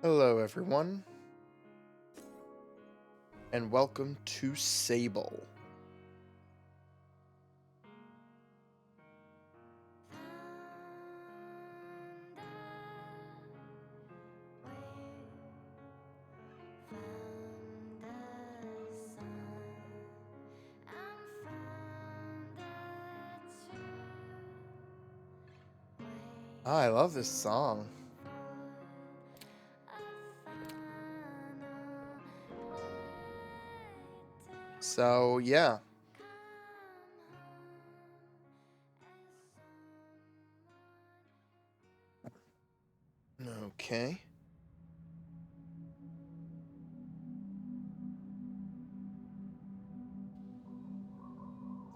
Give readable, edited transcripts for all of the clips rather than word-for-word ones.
Hello, everyone, and welcome to Sable. I love this song. So, yeah. Okay.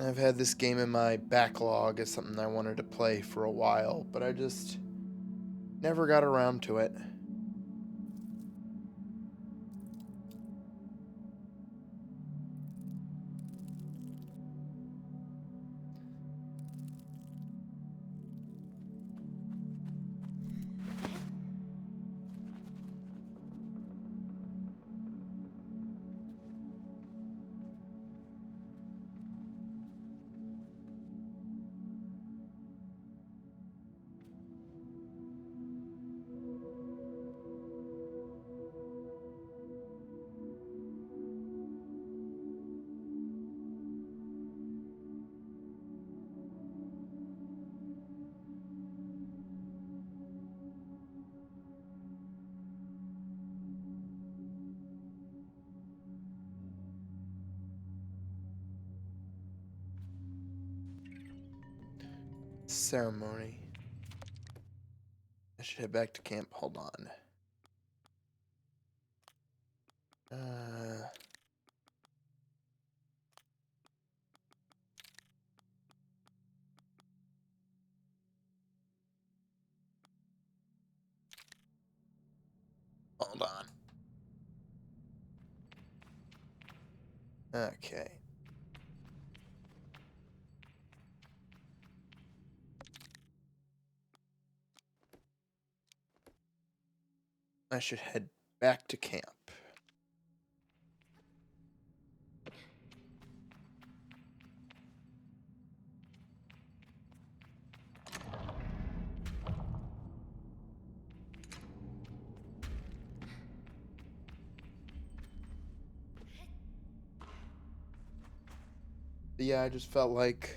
I've had this game in my backlog as something I wanted to play for a while, but I just never got around to it. Ceremony. I should head back to camp. Hold on. Hold on. Okay. I should head back to camp. But yeah, I just felt like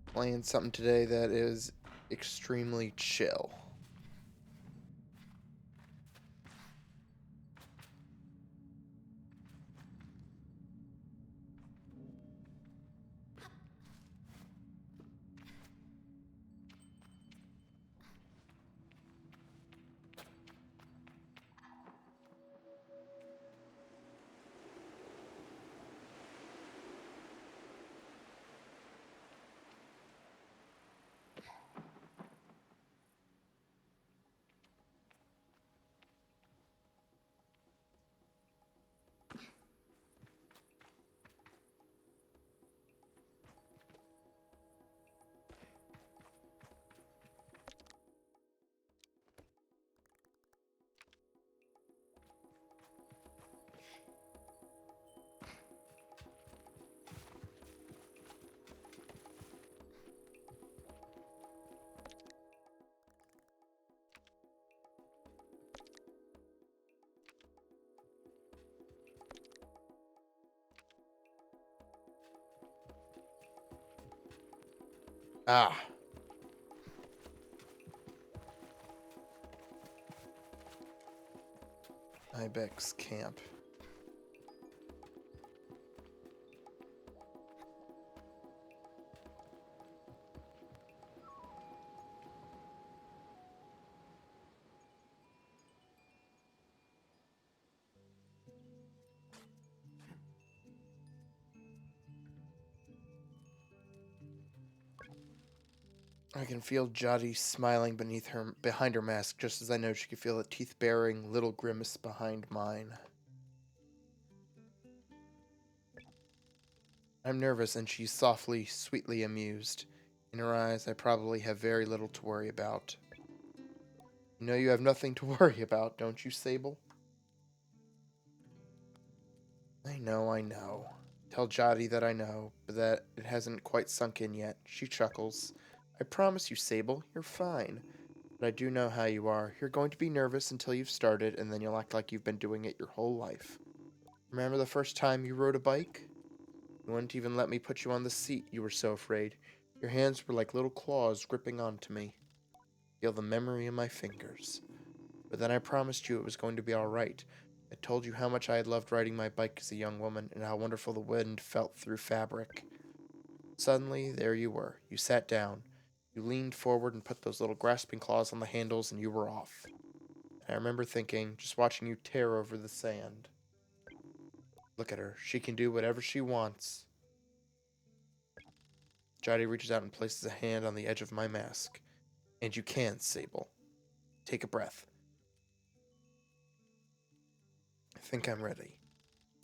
playing something today that is extremely chill. Ah. Ibex camp. I can feel Jody smiling behind her mask, just as I know she could feel a teeth-baring little grimace behind mine. I'm nervous, and she's softly, sweetly amused. In her eyes, I probably have very little to worry about. You know you have nothing to worry about, don't you, Sable? I know, I know. Tell Jotty that I know, but that it hasn't quite sunk in yet. She chuckles. I promise you, Sable, you're fine. But I do know how you are. You're going to be nervous until you've started, and then you'll act like you've been doing it your whole life. Remember the first time you rode a bike? You wouldn't even let me put you on the seat, you were so afraid. Your hands were like little claws gripping onto me. Feel the memory in my fingers. But then I promised you it was going to be all right. I told you how much I had loved riding my bike as a young woman, and how wonderful the wind felt through fabric. Suddenly, there you were. You sat down. You leaned forward and put those little grasping claws on the handles, and you were off. And I remember thinking, just watching you tear over the sand. Look at her. She can do whatever she wants. Jotty reaches out and places a hand on the edge of my mask. And you can, Sable. Take a breath. I think I'm ready.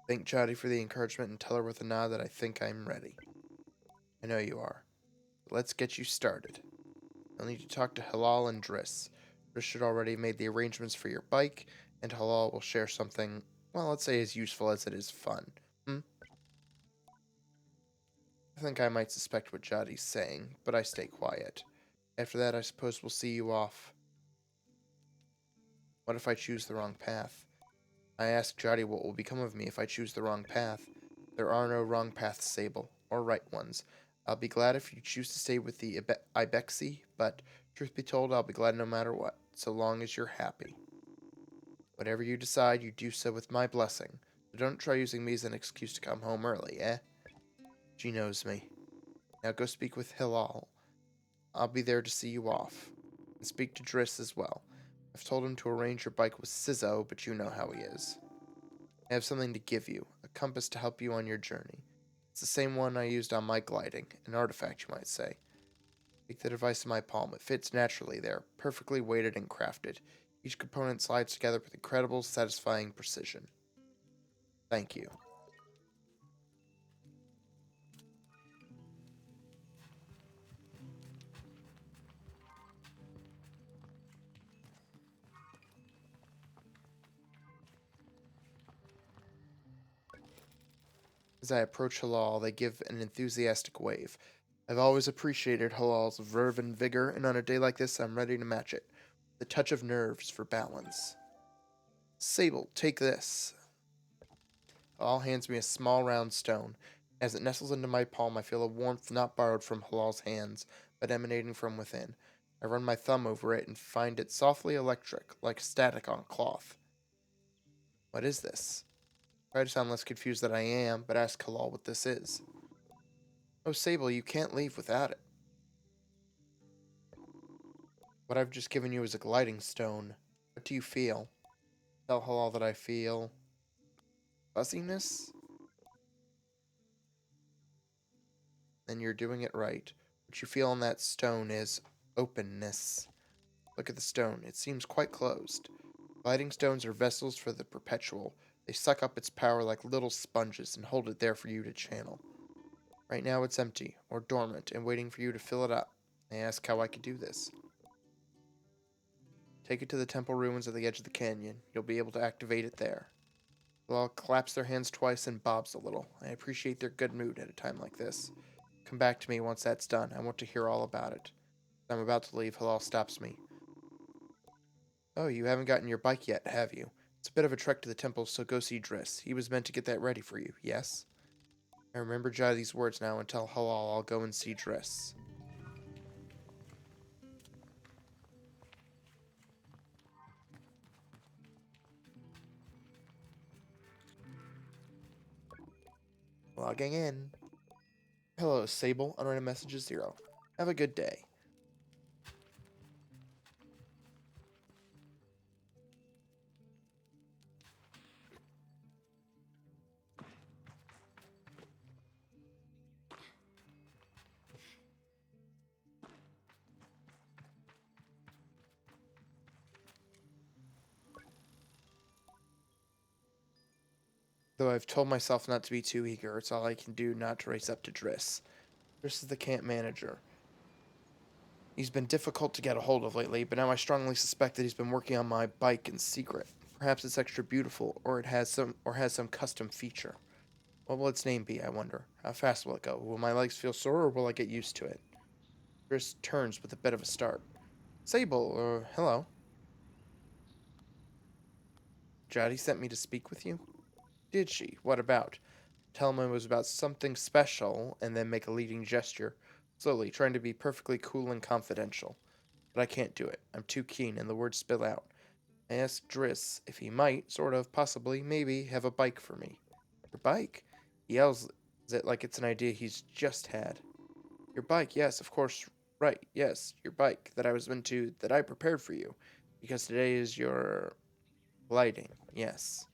Thank Jotty for the encouragement and tell her with a nod that I think I'm ready. I know you are. But let's get you started. You'll need to talk to Halal and Driss. Driss should already have made the arrangements for your bike, and Halal will share something, well, let's say as useful as it is fun. I think I might suspect what Jotty's saying, but I stay quiet. After that, I suppose we'll see you off. What if I choose the wrong path? I ask Jotty what will become of me if I choose the wrong path. There are no wrong paths, Sable, or right ones. I'll be glad if you choose to stay with the Ibexi, but truth be told, I'll be glad no matter what, so long as you're happy. Whatever you decide, you do so with my blessing. So don't try using me as an excuse to come home early, eh? She knows me. Now go speak with Hilal. I'll be there to see you off. And speak to Driss as well. I've told him to arrange your bike with Sizzo, but you know how he is. I have something to give you, a compass to help you on your journey. It's the same one I used on my gliding, an artifact, you might say. Take the device in my palm. It fits naturally there, perfectly weighted and crafted. Each component slides together with incredible, satisfying precision. Thank you. As I approach Halal, they give an enthusiastic wave. I've always appreciated Halal's verve and vigor, and on a day like this, I'm ready to match it. The touch of nerves for balance. Sable, take this. Halal hands me a small round stone. As it nestles into my palm, I feel a warmth not borrowed from Halal's hands, but emanating from within. I run my thumb over it and find it softly electric, like static on cloth. What is this? I try to sound less confused than I am, but ask Halal what this is. Oh, Sable, you can't leave without it. What I've just given you is a gliding stone. What do you feel? Tell Halal that I feel fuzziness? Then you're doing it right. What you feel on that stone is openness. Look at the stone. It seems quite closed. Gliding stones are vessels for the perpetual. They suck up its power like little sponges and hold it there for you to channel. Right now it's empty, or dormant, and waiting for you to fill it up. I ask how I could do this. Take it to the temple ruins at the edge of the canyon. You'll be able to activate it there. They'll all claps their hands twice and bobs a little. I appreciate their good mood at a time like this. Come back to me once that's done. I want to hear all about it. I'm about to leave. Halal stops me. Oh, you haven't gotten your bike yet, have you? It's a bit of a trek to the temple, so go see Driss. He was meant to get that ready for you, yes? I remember Jotty's words now and tell Halal I'll go and see Driss. Logging in. Hello, Sable. Unread message is 0. Have a good day. Though I've told myself not to be too eager, it's all I can do not to race up to Driss. Driss is the camp manager. He's been difficult to get a hold of lately, but now I strongly suspect that he's been working on my bike in secret. Perhaps it's extra beautiful, or has some custom feature. What will its name be, I wonder? How fast will it go? Will my legs feel sore, or will I get used to it? Chris turns with a bit of a start. Sable, hello. Jotty sent me to speak with you? Did she? What about? Tell him it was about something special, and then make a leading gesture, slowly, trying to be perfectly cool and confidential. But I can't do it. I'm too keen, and the words spill out. I asked Driss if he might, sort of, possibly, maybe, have a bike for me. Your bike? He yells it like it's an idea he's just had. Your bike, yes, of course, right, yes, your bike, that I prepared for you, because today is your gliding, yes.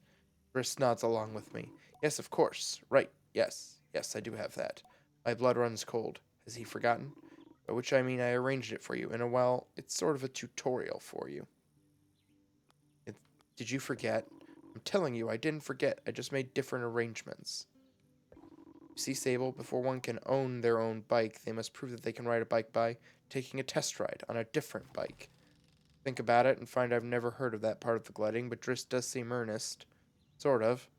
Briss nods along with me. Yes, of course, right, yes, I do have that. My blood runs cold. Has he forgotten? By which I mean I arranged it for you, and well, it's sort of a tutorial for you. It, did you forget? I'm telling you, I didn't forget. I just made different arrangements. You see, Sable, before one can own their own bike, they must prove that they can ride a bike by taking a test ride on a different bike. Think about it and find I've never heard of that part of the gliding, but Driss does seem earnest. Sort of.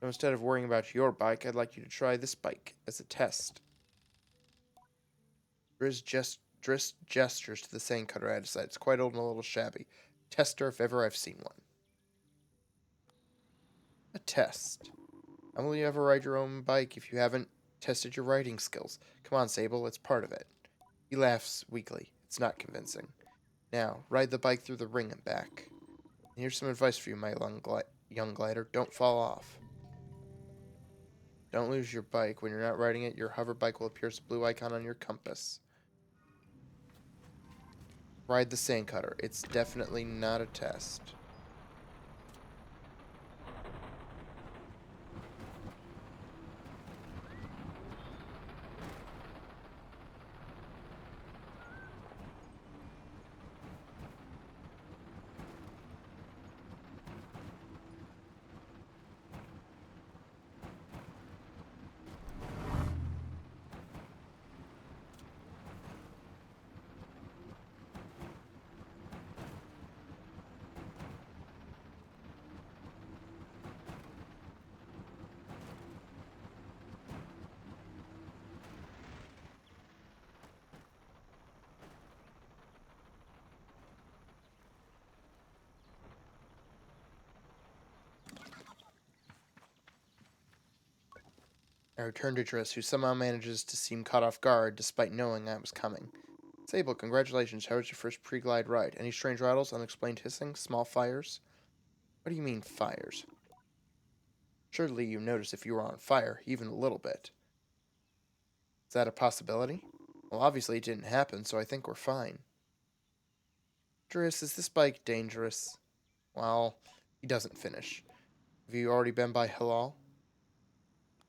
So instead of worrying about your bike, I'd like you to try this bike as a test. Driss gestures to the sand cutter at his side. It's quite old and a little shabby. Tester if ever I've seen one. A test. How will you ever ride your own bike if you haven't tested your riding skills? Come on, Sable, it's part of it. He laughs weakly. It's not convincing. Now, ride the bike through the ring and back. And here's some advice for you, my young glider. Don't fall off. Don't lose your bike. When you're not riding it, your hover bike will appear as a blue icon on your compass. Ride the sand cutter. It's definitely not a test. I return to Driss, who somehow manages to seem caught off guard despite knowing I was coming. Sable, congratulations. How was your first pre-glide ride? Any strange rattles, unexplained hissing, small fires? What do you mean, fires? Surely you noticed if you were on fire, even a little bit. Is that a possibility? Well, obviously it didn't happen, so I think we're fine. Driss, is this bike dangerous? Well, he doesn't finish. Have you already been by Halal?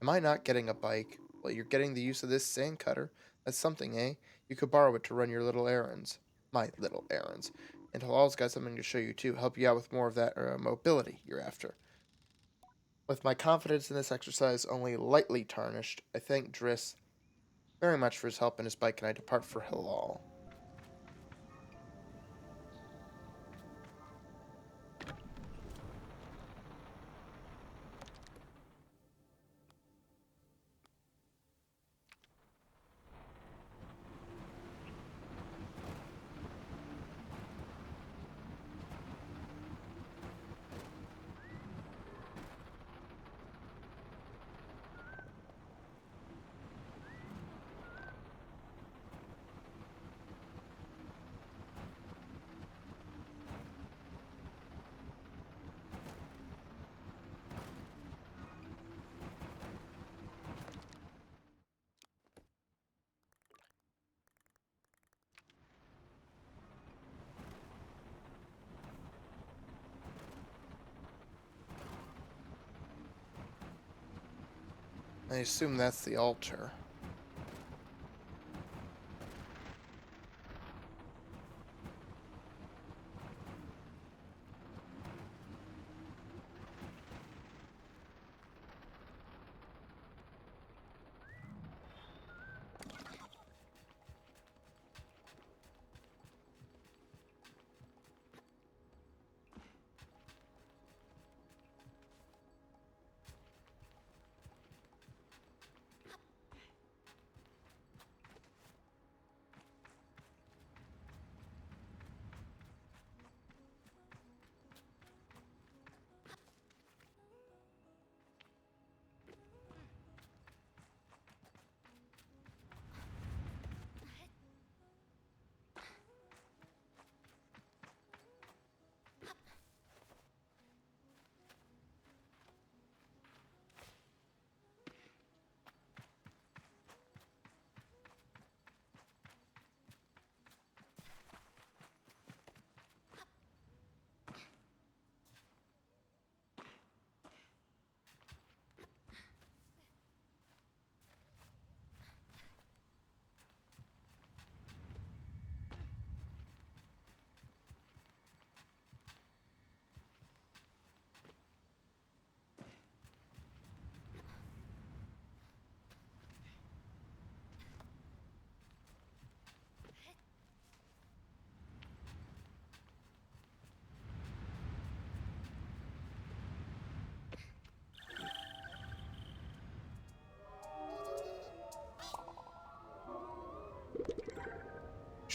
Am I not getting a bike? Well, you're getting the use of this sand cutter. That's something, eh? You could borrow it to run your little errands. My little errands. And Halal's got something to show you, too. Help you out with more of that mobility you're after. With my confidence in this exercise only lightly tarnished, I thank Driss very much for his help in his bike, and I depart for Halal. I assume that's the altar.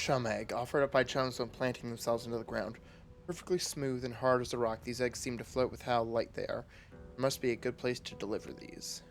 chum egg, offered up by chums when planting themselves into the ground. Perfectly smooth and hard as a rock, these eggs seem to float with how light they are. There must be a good place to deliver these.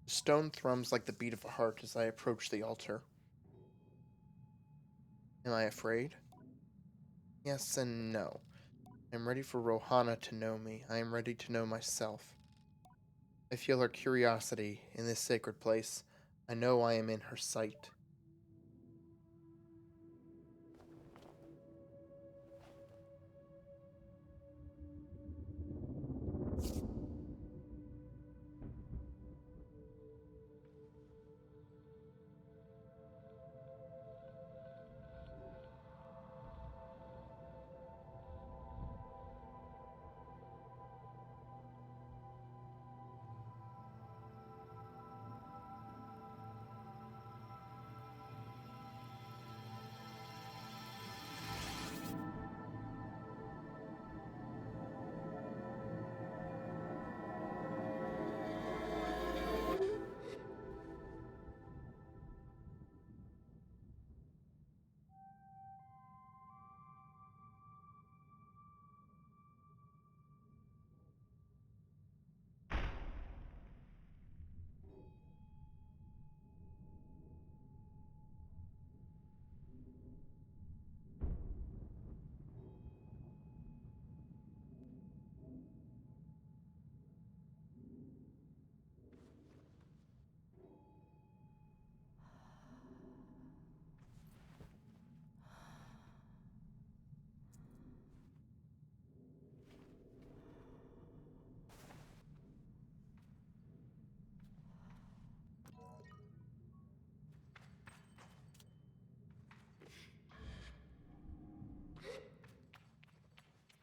The stone thrums like the beat of a heart as I approach the altar. Am I afraid? Yes and no. I am ready for Rohana to know me. I am ready to know myself. I feel her curiosity in this sacred place. I know I am in her sight.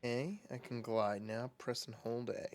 A. I can glide now. Press and hold A.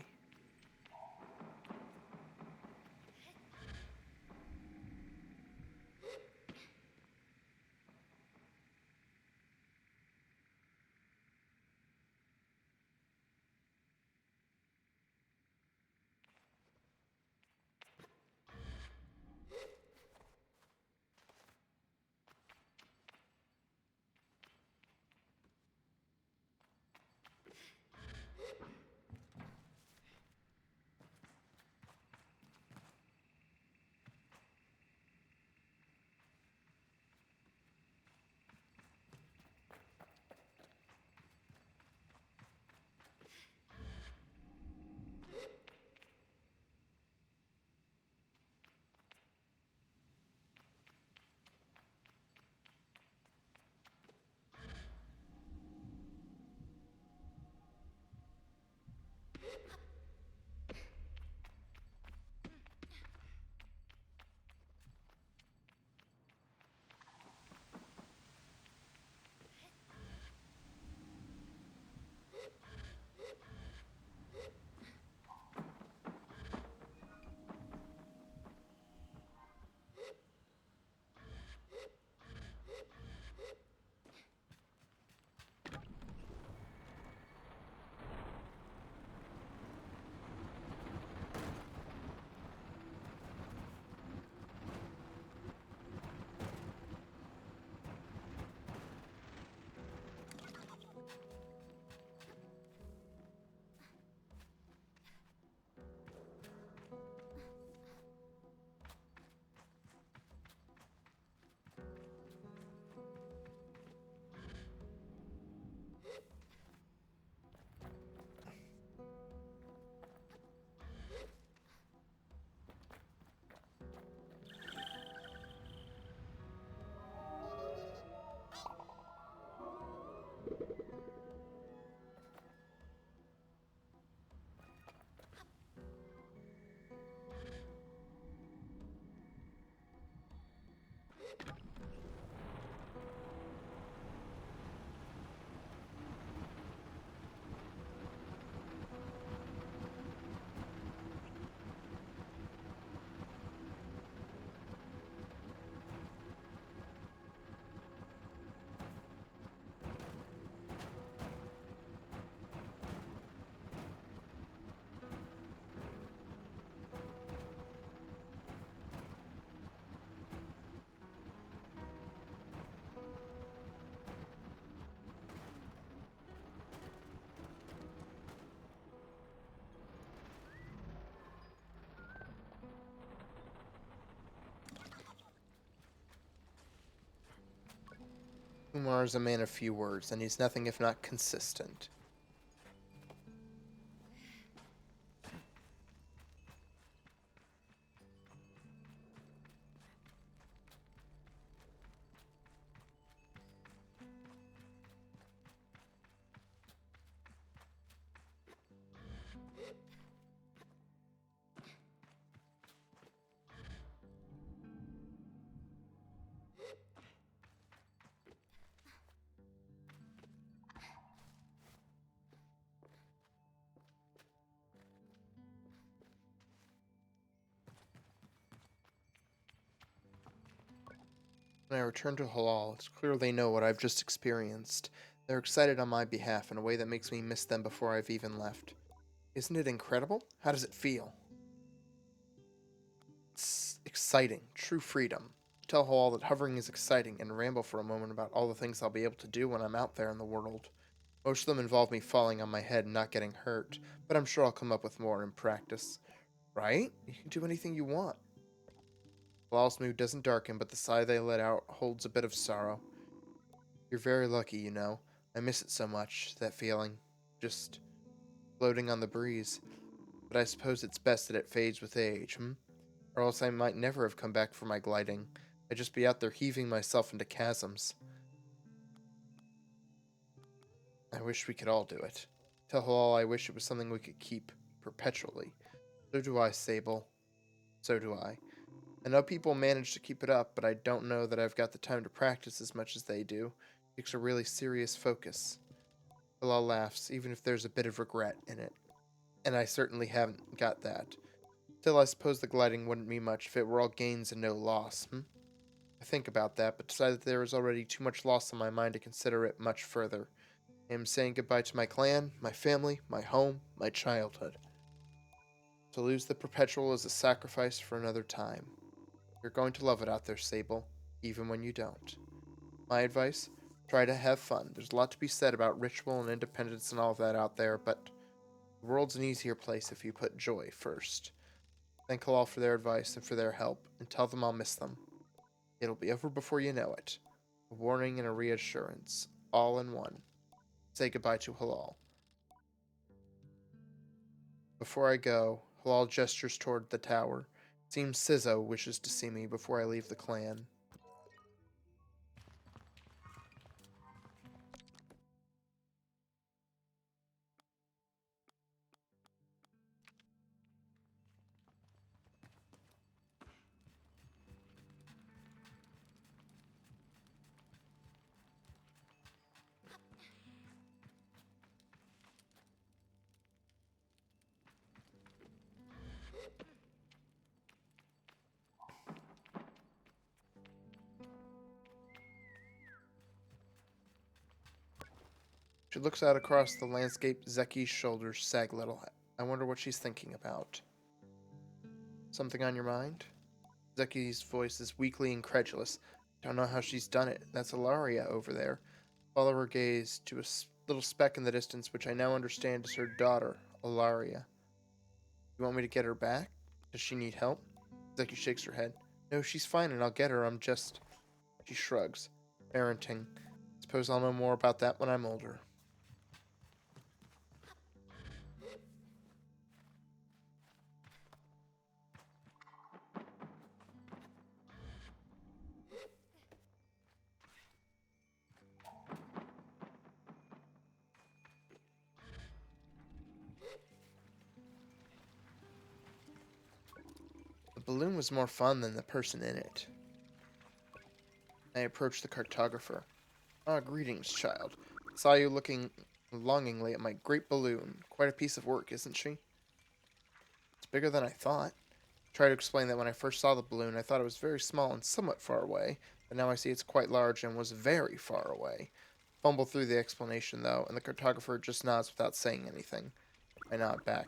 Umar is a man of few words, and he's nothing if not consistent. When I return to Halal, it's clear they know what I've just experienced. They're excited on my behalf in a way that makes me miss them before I've even left. Isn't it incredible? How does it feel? It's exciting. True freedom. Tell Halal that hovering is exciting and ramble for a moment about all the things I'll be able to do when I'm out there in the world. Most of them involve me falling on my head and not getting hurt, but I'm sure I'll come up with more in practice. Right? You can do anything you want. Halal's mood doesn't darken, but the sigh they let out holds a bit of sorrow. You're very lucky, you know. I miss it so much, that feeling. Just floating on the breeze. But I suppose it's best that it fades with age, Or else I might never have come back for my gliding. I'd just be out there heaving myself into chasms. I wish we could all do it. Tell Halal I wish it was something we could keep perpetually. So do I, Sable. So do I. I know people manage to keep it up, but I don't know that I've got the time to practice as much as they do. It takes a really serious focus. Halal laughs, even if there's a bit of regret in it. And I certainly haven't got that. Still, I suppose the gliding wouldn't mean much if it were all gains and no loss, I think about that, but decide that there is already too much loss on my mind to consider it much further. I am saying goodbye to my clan, my family, my home, my childhood. To lose the perpetual is a sacrifice for another time. You're going to love it out there, Sable, even when you don't. My advice? Try to have fun. There's a lot to be said about ritual and independence and all of that out there, but the world's an easier place if you put joy first. Thank all for their advice and for their help, and tell them I'll miss them. It'll be over before you know it. A warning and a reassurance, all in one. Say goodbye to Halal. Before I go, Halal gestures toward the tower. Seems Sizzo wishes to see me before I leave the clan. She looks out across the landscape. Zeki's shoulders sag a little. I wonder what she's thinking about. Something on your mind? Zeki's voice is weakly incredulous. Don't know how she's done it. That's Ilaria over there. Follow her gaze to a little speck in the distance, which I now understand is her daughter, Ilaria. You want me to get her back? Does she need help? Zeki shakes her head. No, she's fine and I'll get her. I'm just... She shrugs. Parenting. Suppose I'll know more about that when I'm older. The balloon was more fun than the person in it. I approached the cartographer. Ah, greetings, child. Saw you looking longingly at my great balloon. Quite a piece of work, isn't she? It's bigger than I thought. Try to explain that when I first saw the balloon, I thought it was very small and somewhat far away, but now I see it's quite large and was very far away. Fumble through the explanation, though, and the cartographer just nods without saying anything. I nod back.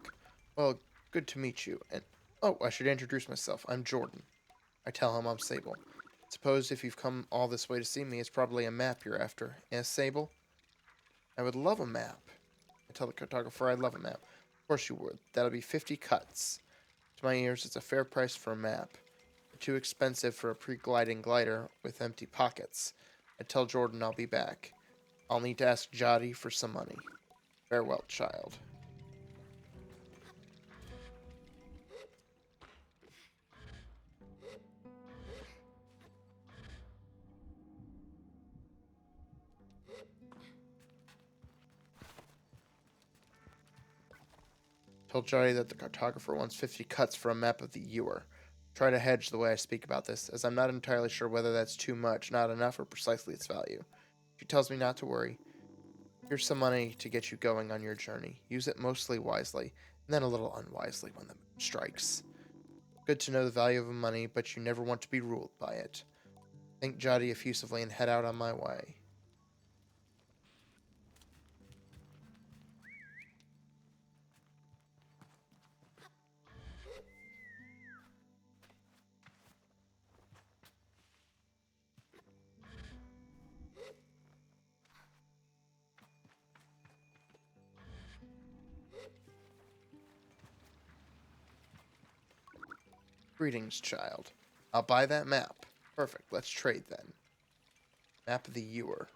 Well, good to meet you, and... Oh, I should introduce myself. I'm Jordan. I tell him I'm Sable. Suppose if you've come all this way to see me, it's probably a map you're after. Yes, Sable? I would love a map. I tell the cartographer I'd love a map. Of course you would. That'll be 50 cuts. To my ears, it's a fair price for a map. Too expensive for a pre-gliding glider with empty pockets. I tell Jordan I'll be back. I'll need to ask Jotty for some money. Farewell, child. Tell Jotty that the cartographer wants 50 cuts for a map of the Ewer. Try to hedge the way I speak about this, as I'm not entirely sure whether that's too much, not enough, or precisely its value. She tells me not to worry. Here's some money to get you going on your journey. Use it mostly wisely, and then a little unwisely when the moon strikes. Good to know the value of money, but you never want to be ruled by it. Thank Jotty effusively and head out on my way. Greetings, child. I'll buy that map. Perfect, let's trade then. Map of the Ewer.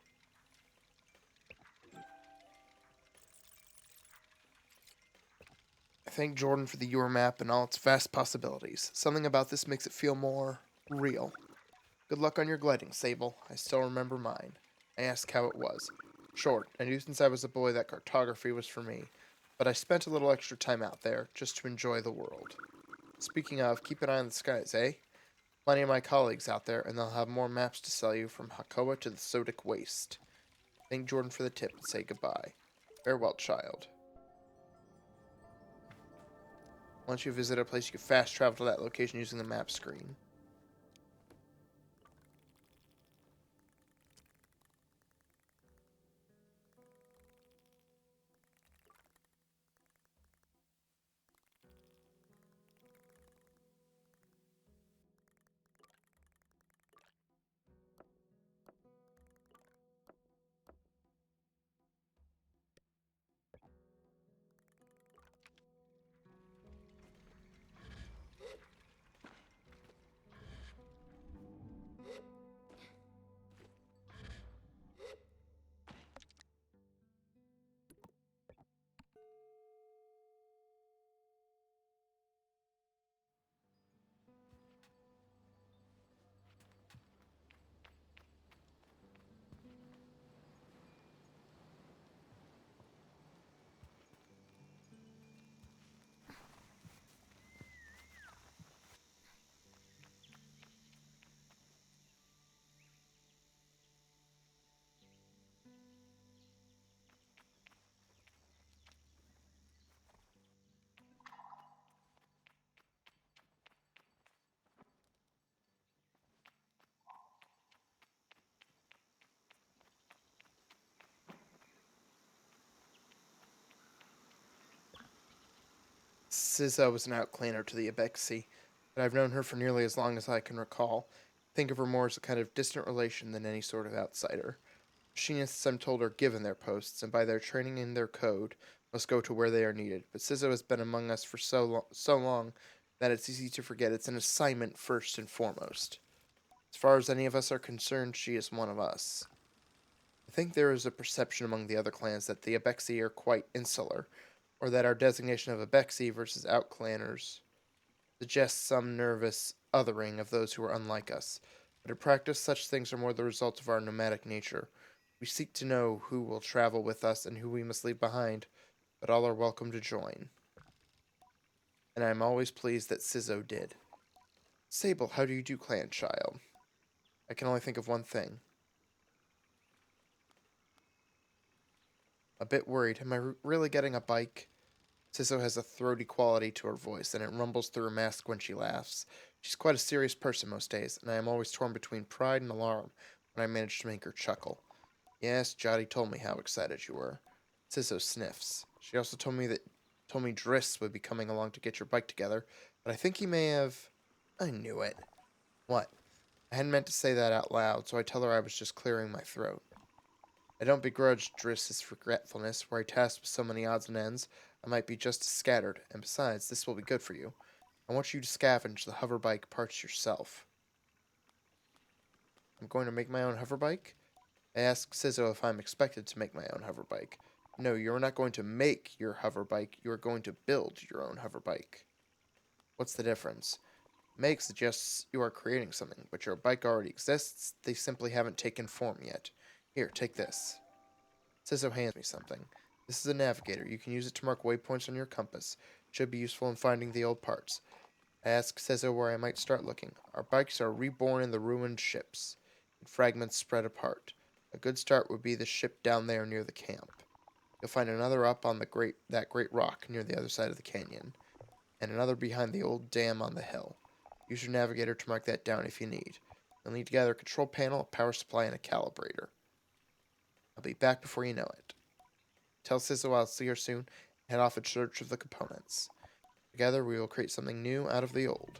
I thank Jordan for the Ewer map and all its vast possibilities. Something about this makes it feel more real. Good luck on your gliding, Sable. I still remember mine. I asked how it was. Short, I knew since I was a boy that cartography was for me, but I spent a little extra time out there just to enjoy the world. Speaking of, keep an eye on the skies, eh? Plenty of my colleagues out there, and they'll have more maps to sell you from Hakoa to the Sodic Waste. Thank Jordan for the tip and say goodbye. Farewell, child. Once you visit a place, you can fast travel to that location using the map screen. Sizza was an outclanner to the Abexi, but I've known her for nearly as long as I can recall. Think of her more as a kind of distant relation than any sort of outsider. Machinists, I'm told, are given their posts, and by their training in their code, must go to where they are needed. But Sizzo has been among us for so long that it's easy to forget it's an assignment first and foremost. As far as any of us are concerned, she is one of us. I think there is a perception among the other clans that the Abexi are quite insular, or that our designation of Abexi versus outclanners suggests some nervous othering of those who are unlike us. But in practice, such things are more the result of our nomadic nature. We seek to know who will travel with us and who we must leave behind, but all are welcome to join. And I am always pleased that Sizzo did. Sable, how do you do, clan child? I can only think of one thing. A bit worried. Am I really getting a bike? Sizzo has a throaty quality to her voice, and it rumbles through her mask when she laughs. She's quite a serious person most days, and I am always torn between pride and alarm when I manage to make her chuckle. Yes, Jotty told me how excited you were. Sizzo sniffs. She also told me Driss would be coming along to get your bike together, but I think he may have... I knew it. What? I hadn't meant to say that out loud, so I tell her I was just clearing my throat. I don't begrudge Driss's forgetfulness. Were I tasked with so many odds and ends, I might be just as scattered, and besides, this will be good for you. I want you to scavenge the hoverbike parts yourself. I'm going to make my own hoverbike? I ask Sizzo if I'm expected to make my own hoverbike. No, you're not going to make your hoverbike, you are going to build your own hoverbike. What's the difference? Make suggests you are creating something, but your bike already exists, they simply haven't taken form yet. Here, take this. Sizzo hands me something. This is a navigator. You can use it to mark waypoints on your compass. It should be useful in finding the old parts. I ask Sizzo where I might start looking. Our bikes are reborn in the ruined ships, and fragments spread apart. A good start would be the ship down there near the camp. You'll find another up on that great rock near the other side of the canyon, and another behind the old dam on the hill. Use your navigator to mark that down if you need. You'll need to gather a control panel, a power supply, and a calibrator. I'll be back before you know it. Tell Sizzo I'll see her soon, and head off in search of the components. Together we will create something new out of the old.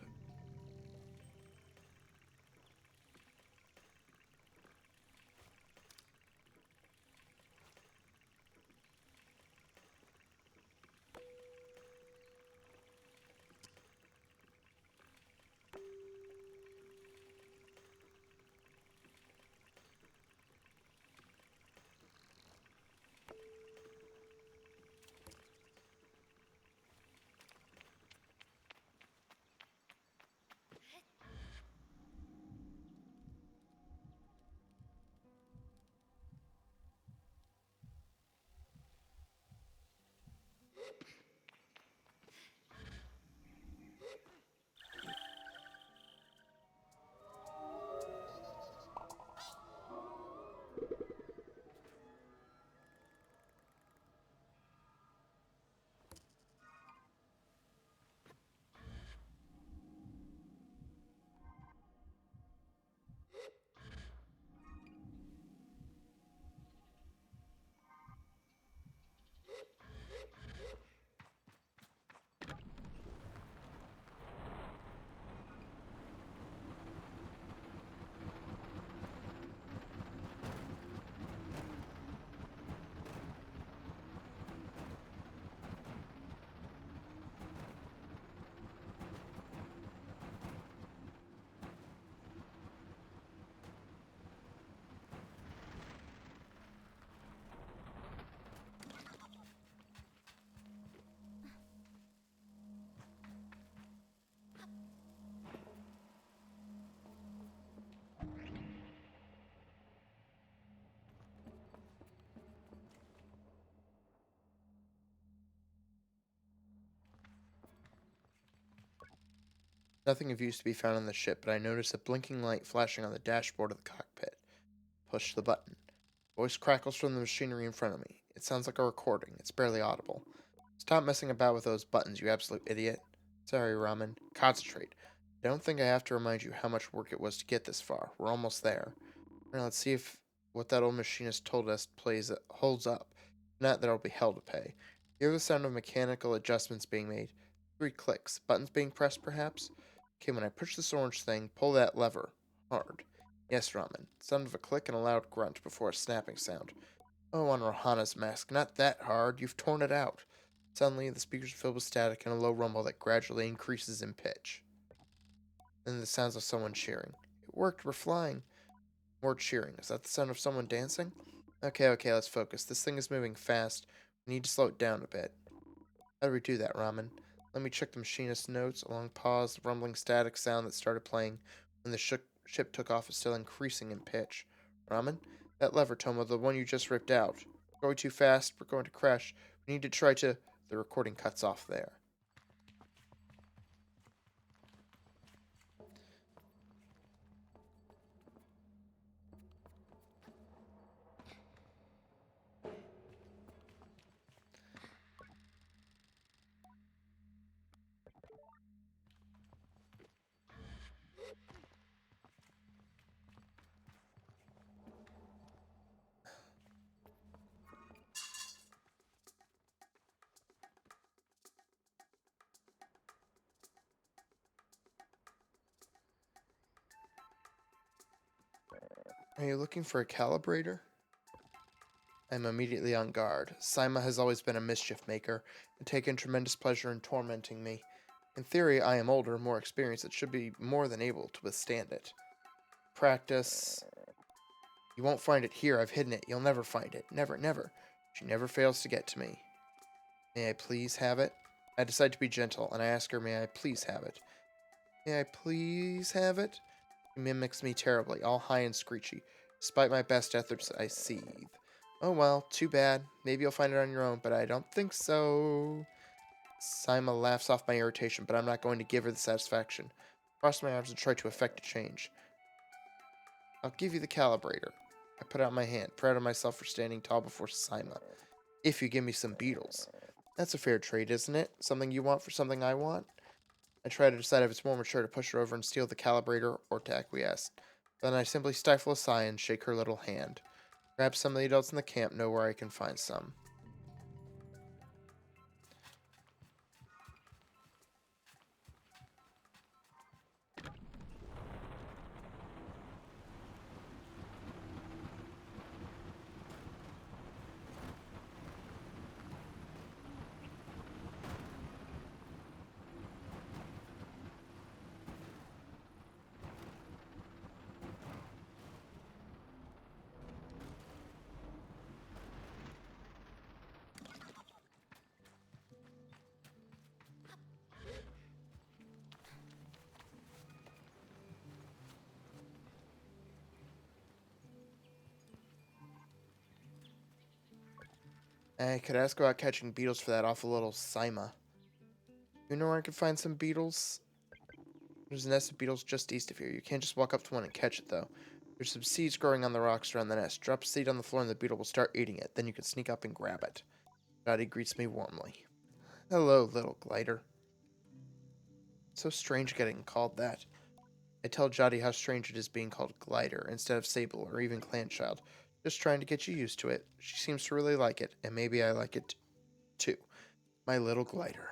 Nothing of use to be found on the ship, but I notice a blinking light flashing on the dashboard of the cockpit. Push the button. Voice crackles from the machinery in front of me. It sounds like a recording. It's barely audible. Stop messing about with those buttons, you absolute idiot. Sorry, Ramen. Concentrate. I don't think I have to remind you how much work it was to get this far. We're almost there. Now let's see if what that old machinist told us holds up. If not, there'll be hell to pay. Hear the sound of mechanical adjustments being made. 3 clicks. Buttons being pressed, perhaps? Okay, when I push this orange thing, pull that lever. Hard. Yes, Ramen. Sound of a click and a loud grunt before a snapping sound. Oh, on Rohana's mask. Not that hard. You've torn it out. Suddenly, the speakers are filled with static and a low rumble that gradually increases in pitch. Then the sounds of someone cheering. It worked. We're flying. More cheering. Is that the sound of someone dancing? Okay, let's focus. This thing is moving fast. We need to slow it down a bit. How do we do that, Ramen? Let me check the machinist's notes. A long pause, the rumbling static sound that started playing when the ship took off is still increasing in pitch. Ramen? That lever, Tomo, the one you just ripped out. We're going too fast. We're going to crash. We need to try to... The recording cuts off there. Are you looking for a calibrator? I'm immediately on guard. Saima has always been a mischief maker and taken tremendous pleasure in tormenting me. In theory, I am older, more experienced, and should be more than able to withstand it. Practice. You won't find it here. I've hidden it. You'll never find it. Never, never. She never fails to get to me. May I please have it? I decide to be gentle, and I ask her, may I please have it? May I please have it? She mimics me terribly, all high and screechy. Despite my best efforts, I seethe. Oh well, too bad. Maybe you'll find it on your own, but I don't think so. Sima laughs off my irritation, but I'm not going to give her the satisfaction. Cross my arms and try to effect a change. I'll give you the calibrator. I put out my hand, proud of myself for standing tall before Sima. If you give me some beetles. That's a fair trade, isn't it? Something you want for something I want? I try to decide if it's more mature to push her over and steal the calibrator or to acquiesce. Then I simply stifle a sigh and shake her little hand. Perhaps some of the adults in the camp know where I can find some. I could ask about catching beetles for that awful little Sima. You know where I can find some beetles? There's a nest of beetles just east of here. You can't just walk up to one and catch it, though. There's some seeds growing on the rocks around the nest. Drop a seed on the floor and the beetle will start eating it. Then you can sneak up and grab it. Dottie greets me warmly. Hello, little glider. It's so strange getting called that. I tell Jotty how strange it is being called Glider instead of Sable or even Clanchild. Just trying to get you used to it. She seems to really like it, and maybe I like it too. My little glider.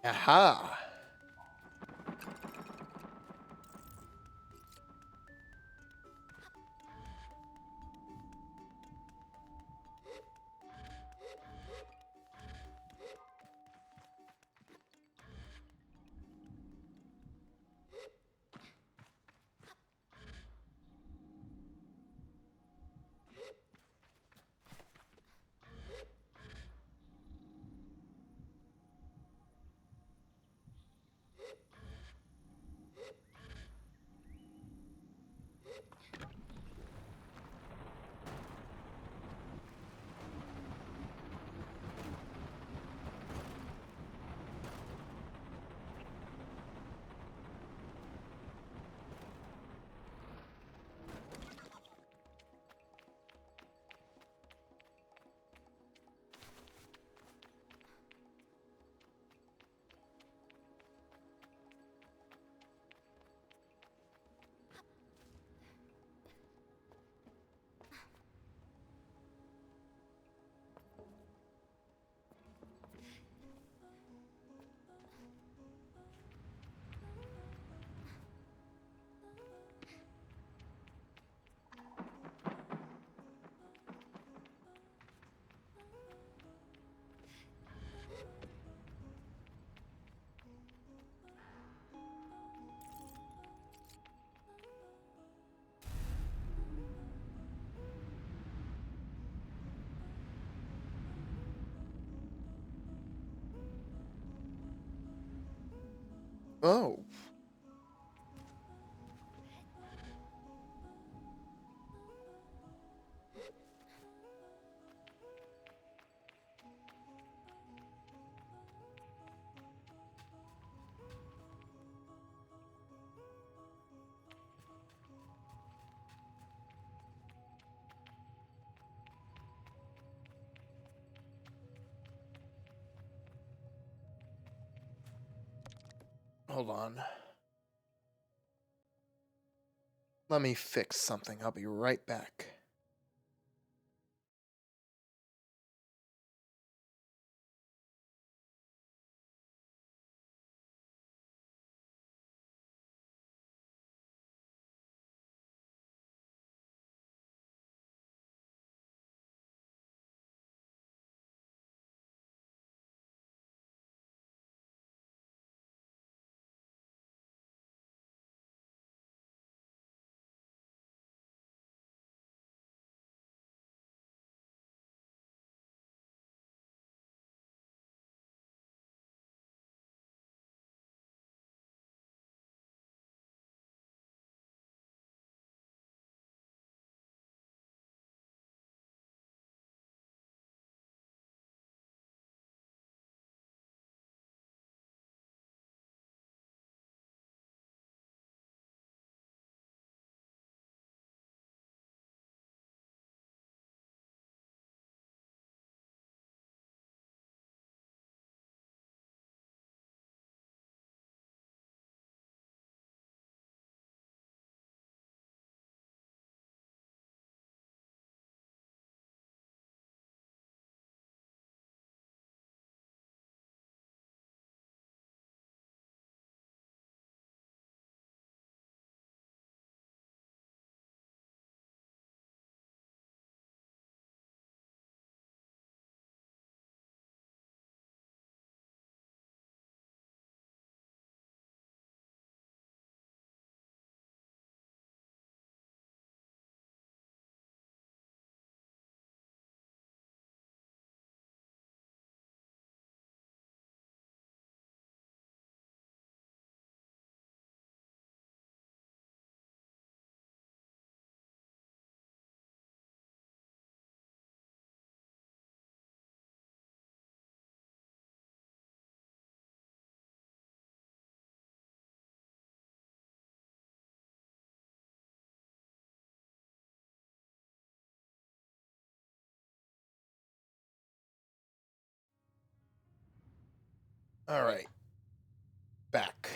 Aha! Oh. Hold on. Let me fix something. I'll be right back. All right. Back.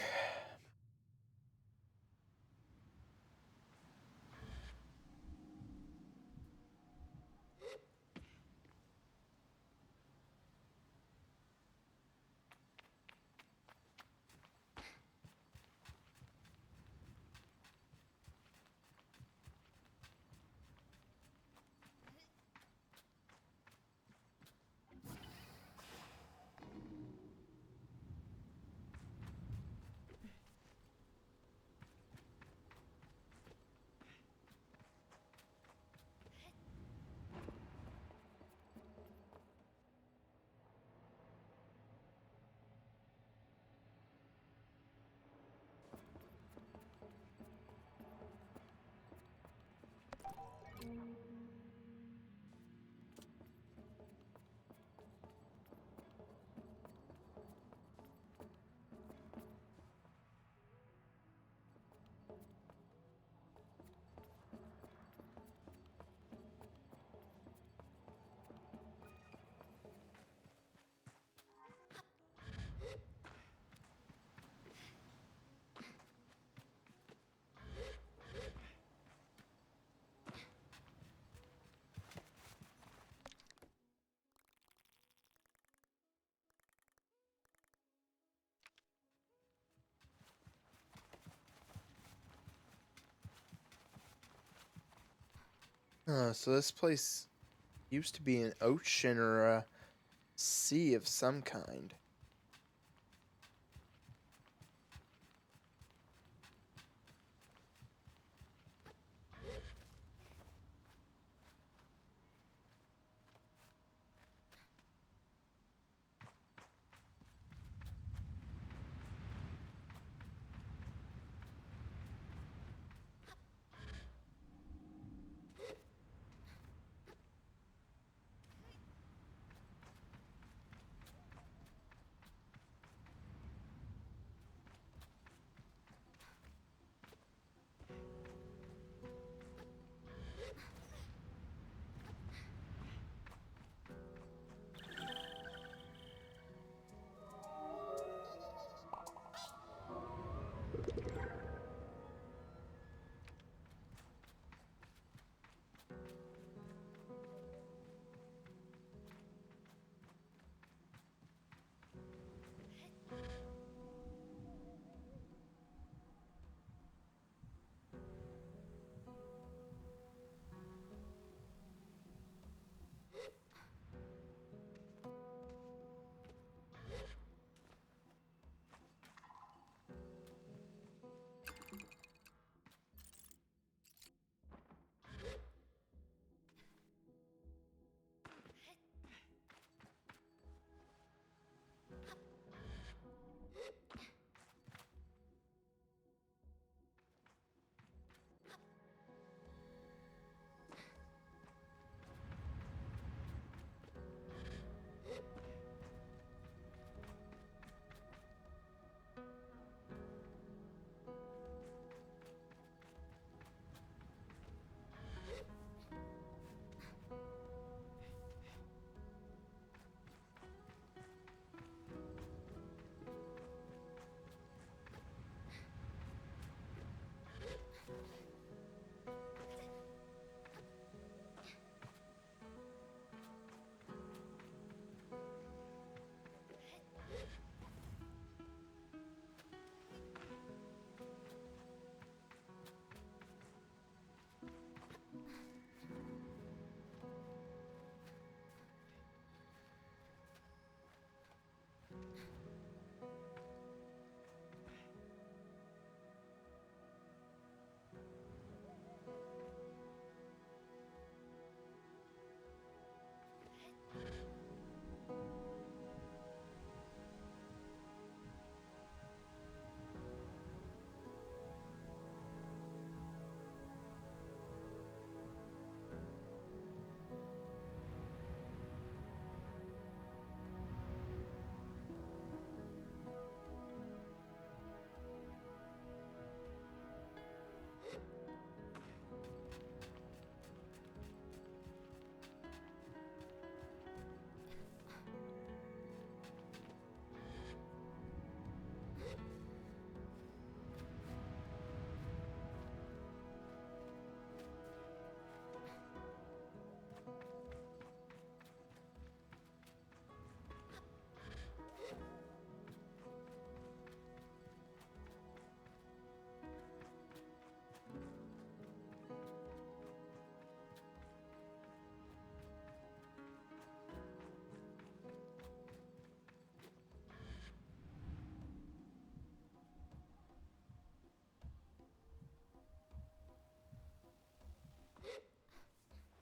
So this place used to be an ocean or a sea of some kind.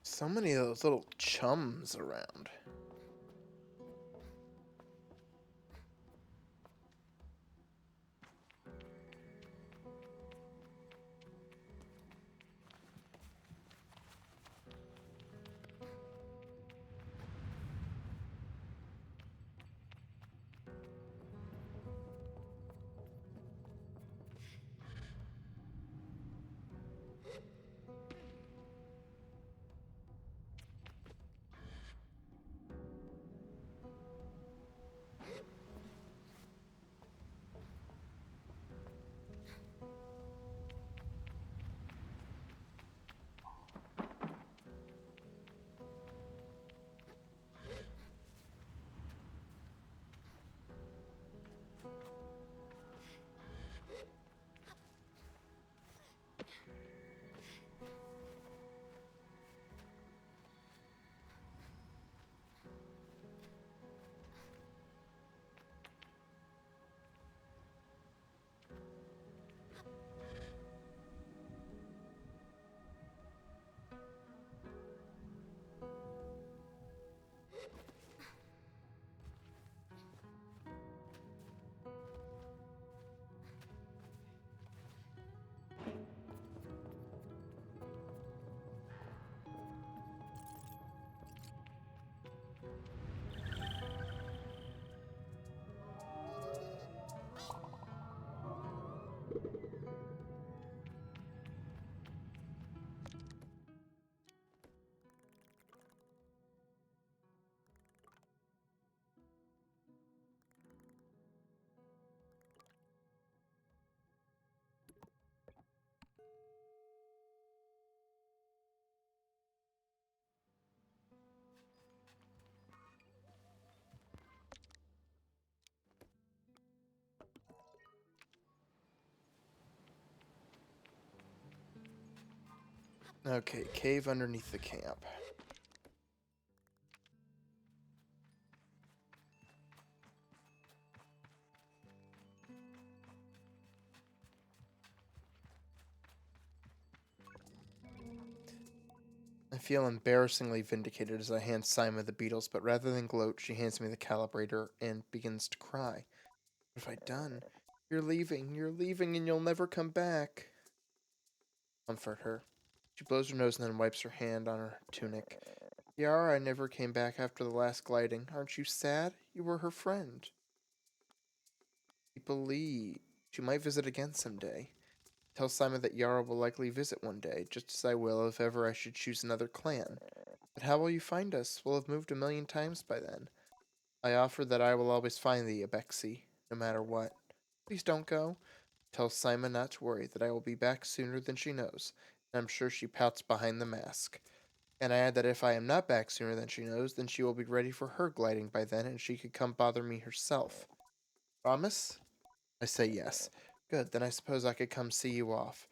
So many of those little chums around. Okay, cave underneath the camp. I feel embarrassingly vindicated as I hand Simon the beetles, but rather than gloat, she hands me the calibrator and begins to cry. What have I done? You're leaving, and you'll never come back. Comfort her. She blows her nose and then wipes her hand on her tunic. Yara, I never came back after the last gliding. Aren't you sad? You were her friend. I believe she might visit again someday. Tell Simon that Yara will likely visit one day, just as I will if ever I should choose another clan. But how will you find us? We'll have moved a million times by then. I offer that I will always find thee, Abexi, no matter what. Please don't go. Tell Simon not to worry, that I will be back sooner than she knows, and I'm sure she pouts behind the mask. And I add that if I am not back sooner than she knows, then she will be ready for her gliding by then, and she could come bother me herself. Promise? I say yes. Good, then I suppose I could come see you off.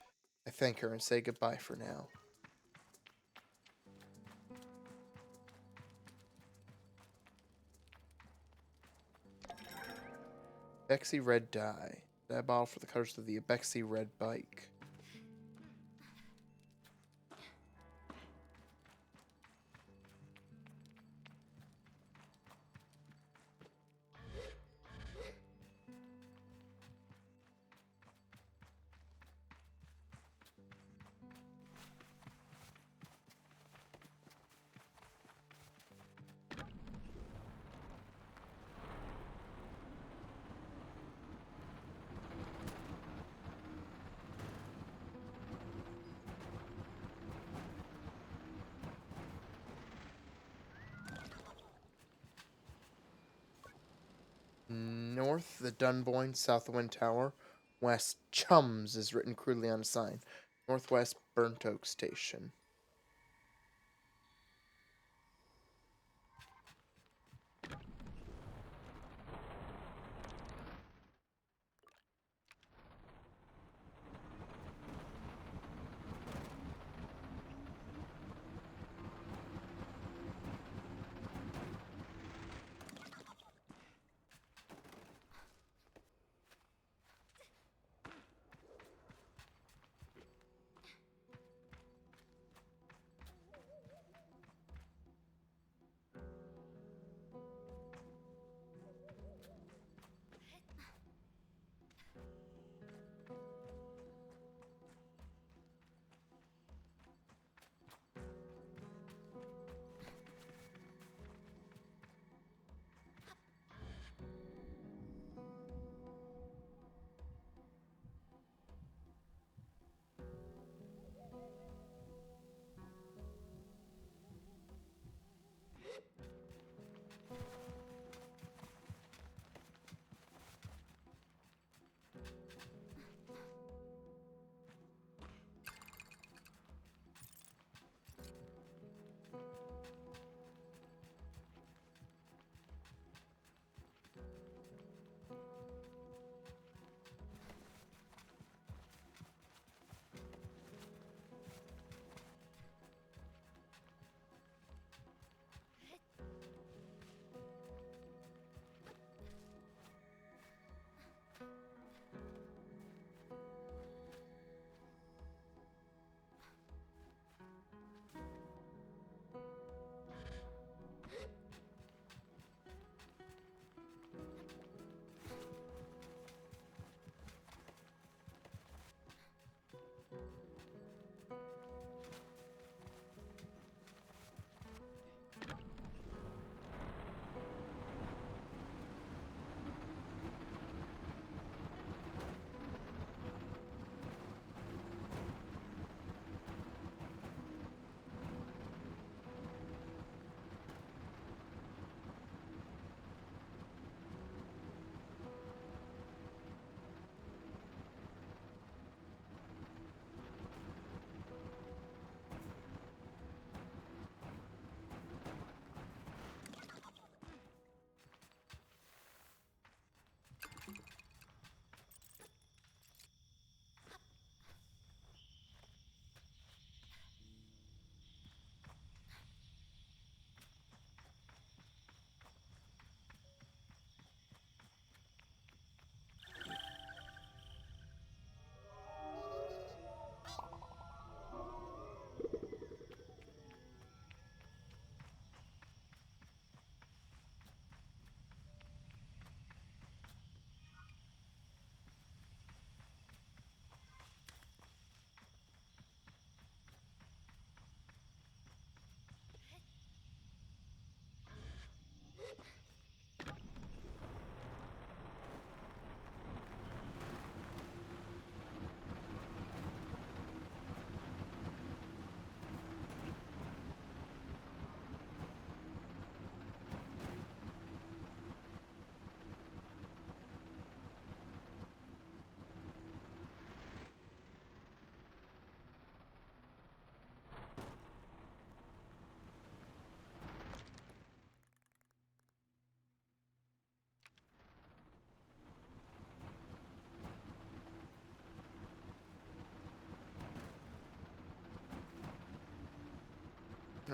I thank her and say goodbye for now. Bexy Red Dye. That bottle for the colors of the Bexy Red Bike. North, the Dunboyne, south the Wind Tower. West, Chums is written crudely on a sign. Northwest, Burnt Oak Station.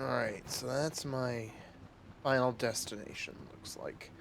Alright, so that's my final destination, looks like.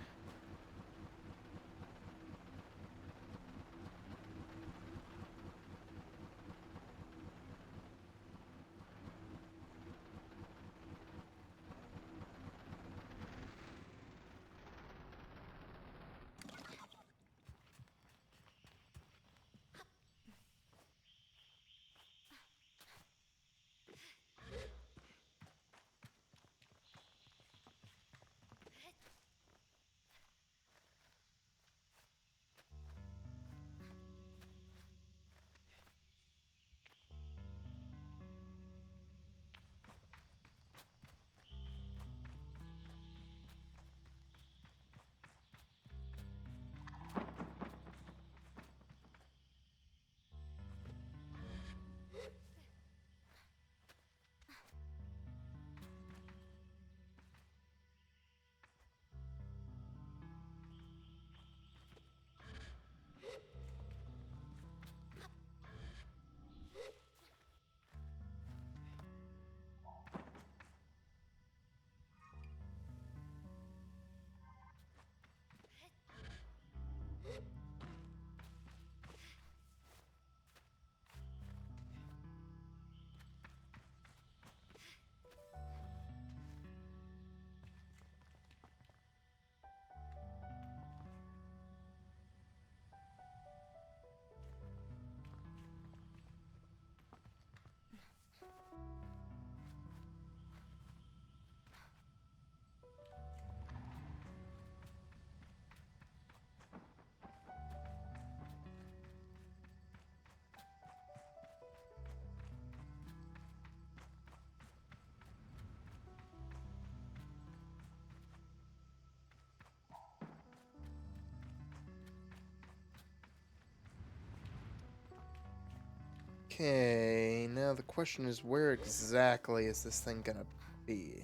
Okay, now the question is, where exactly is this thing gonna be?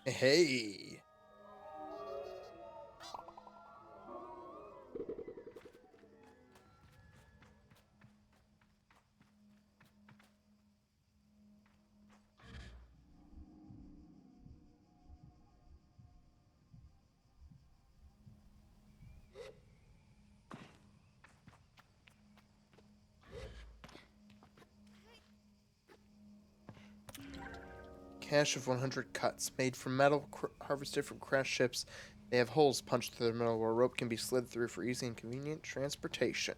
Hey! Cache of 100 cuts, made from metal harvested from crashed ships. They have holes punched through the metal where rope can be slid through for easy and convenient transportation.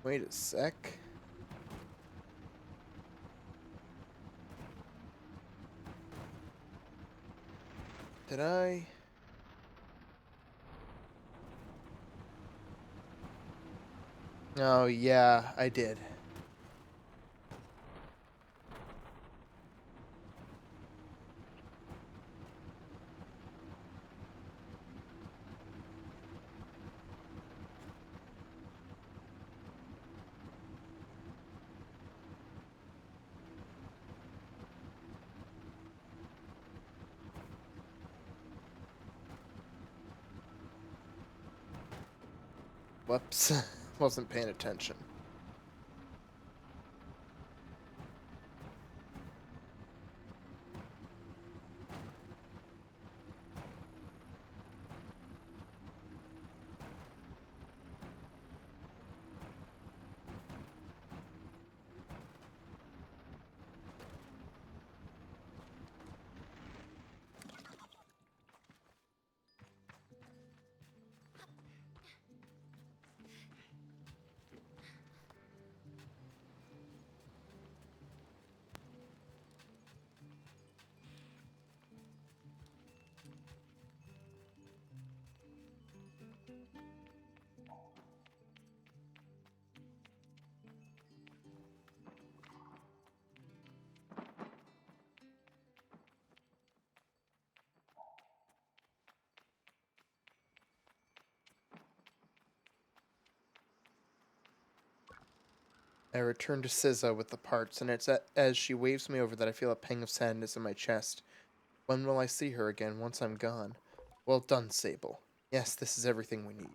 Wait a sec. Did I? Oh, yeah, I did. Whoops. Wasn't paying attention. I return to Sizza with the parts, and it's as she waves me over that I feel a pang of sadness in my chest. When will I see her again once I'm gone? Well done, Sable. Yes, this is everything we need.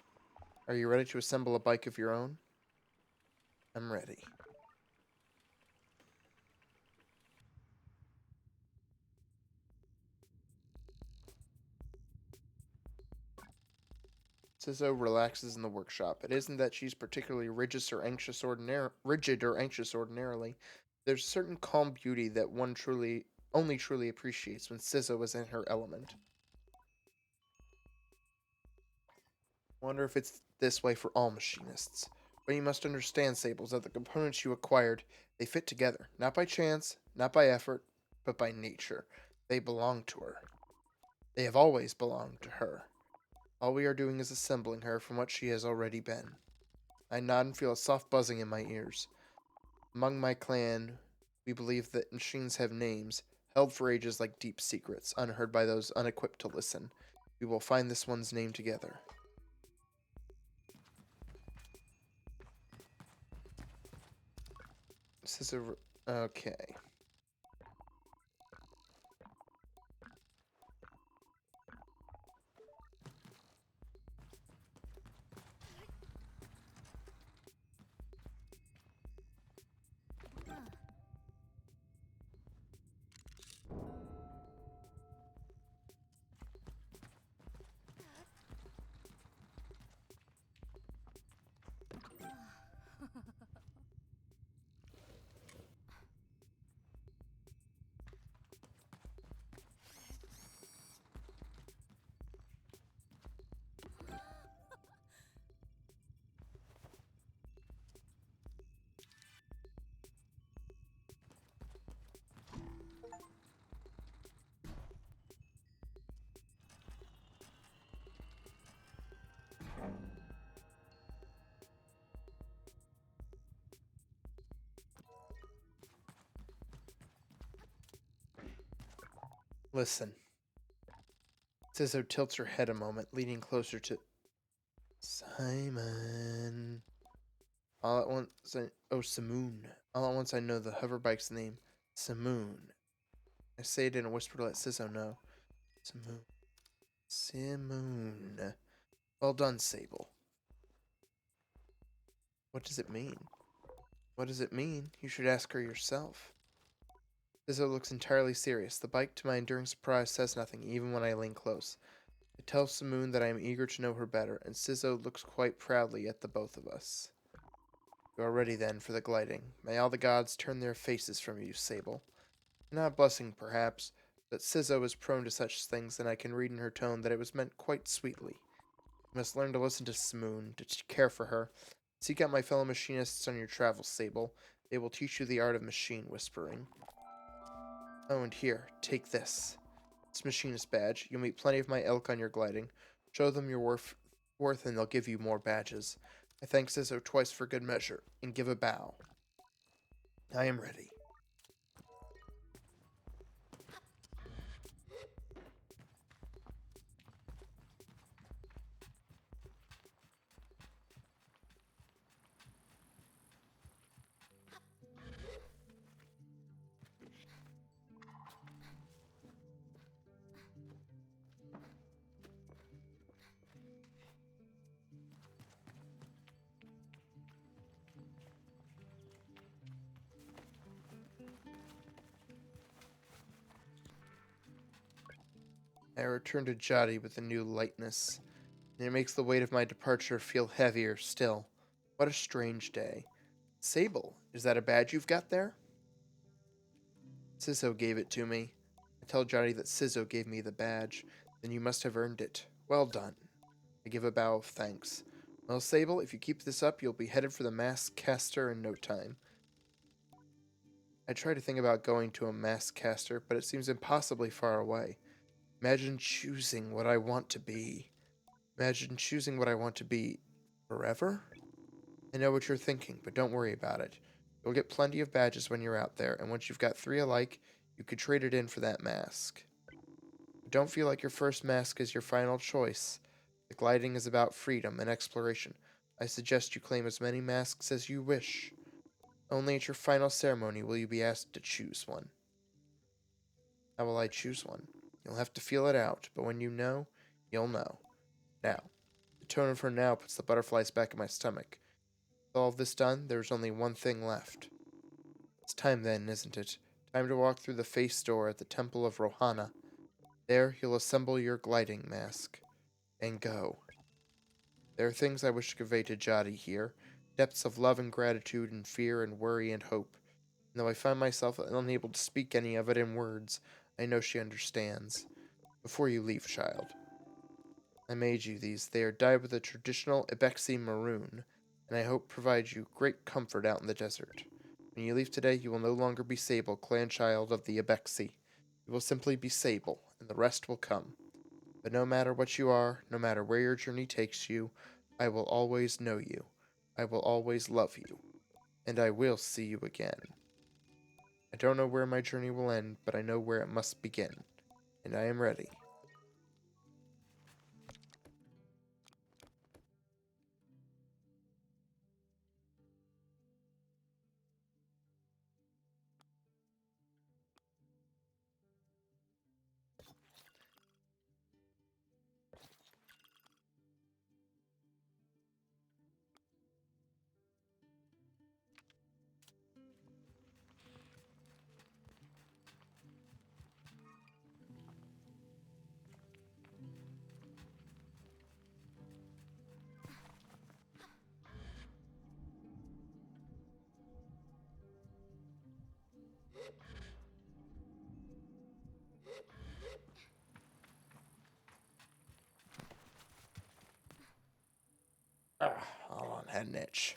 Are you ready to assemble a bike of your own? I'm ready. Sizzo relaxes in the workshop. It isn't that she's particularly rigid or anxious ordinarily. There's a certain calm beauty that one only truly appreciates when Sizzo is in her element. I wonder if it's this way for all machinists. What you must understand, Sables, that the components you acquired, they fit together, not by chance, not by effort, but by nature. They belong to her. They have always belonged to her. All we are doing is assembling her from what she has already been. I nod and feel a soft buzzing in my ears. Among my clan, we believe that machines have names, held for ages like deep secrets, unheard by those unequipped to listen. We will find this one's name together. This is a... Okay. Listen. Sizzo tilts her head a moment, leaning closer to Simon. All at once, oh, Simoon. All at once, I know the hoverbike's name. Simoon. I say it in a whisper to let Sizzo know. Simoon. Simoon. Well done, Sable. What does it mean? What does it mean? You should ask her yourself. Sizzo looks entirely serious. The bike, to my enduring surprise, says nothing, even when I lean close. I tell Simoon that I am eager to know her better, and Sizzo looks quite proudly at the both of us. You are ready, then, for the gliding. May all the gods turn their faces from you, Sable. Not blessing, perhaps, but Sizzo is prone to such things, and I can read in her tone that it was meant quite sweetly. You must learn to listen to Simoon, to care for her, Seek out my fellow machinists on your travels, Sable. They will teach you the art of machine whispering. Oh, and here, take this. It's machinist badge. You'll meet plenty of my ilk on your gliding. Show them your worth and they'll give you more badges. I thank Sizzo twice for good measure, and give a bow. I am ready. I return to Jotty with a new lightness, and it makes the weight of my departure feel heavier still. What a strange day. Sable, is that a badge you've got there? Sizzo gave it to me. I tell Jotty that Sizzo gave me the badge. Then you must have earned it. Well done. I give a bow of thanks. Well, Sable, if you keep this up, you'll be headed for the mask caster in no time. I try to think about going to a mask caster, but it seems impossibly far away. Imagine choosing what I want to be. Imagine choosing what I want to be forever? I know what you're thinking, but don't worry about it. You'll get plenty of badges when you're out there, and once you've got 3 alike, you could trade it in for that mask. But don't feel like your first mask is your final choice. The gliding is about freedom and exploration. I suggest you claim as many masks as you wish. Only at your final ceremony will you be asked to choose one. How will I choose one? You'll have to feel it out, but when you know, you'll know. Now, the tone of her now puts the butterflies back in my stomach. With all of this done, there is only one thing left. It's time then, isn't it? Time to walk through the face door at the Temple of Rohana. There, you'll assemble your gliding mask. And go. There are things I wish to convey to Jotty here. Depths of love and gratitude and fear and worry and hope. And though I find myself unable to speak any of it in words, I know she understands. Before you leave, child. I made you these. They are dyed with a traditional Ibexi maroon, and I hope provide you great comfort out in the desert. When you leave today, you will no longer be Sable, clan child of the Ibexi. You will simply be Sable, and the rest will come. But no matter what you are, no matter where your journey takes you, I will always know you. I will always love you. And I will see you again. I don't know where my journey will end, but I know where it must begin. And I am ready. Hold on, had an itch.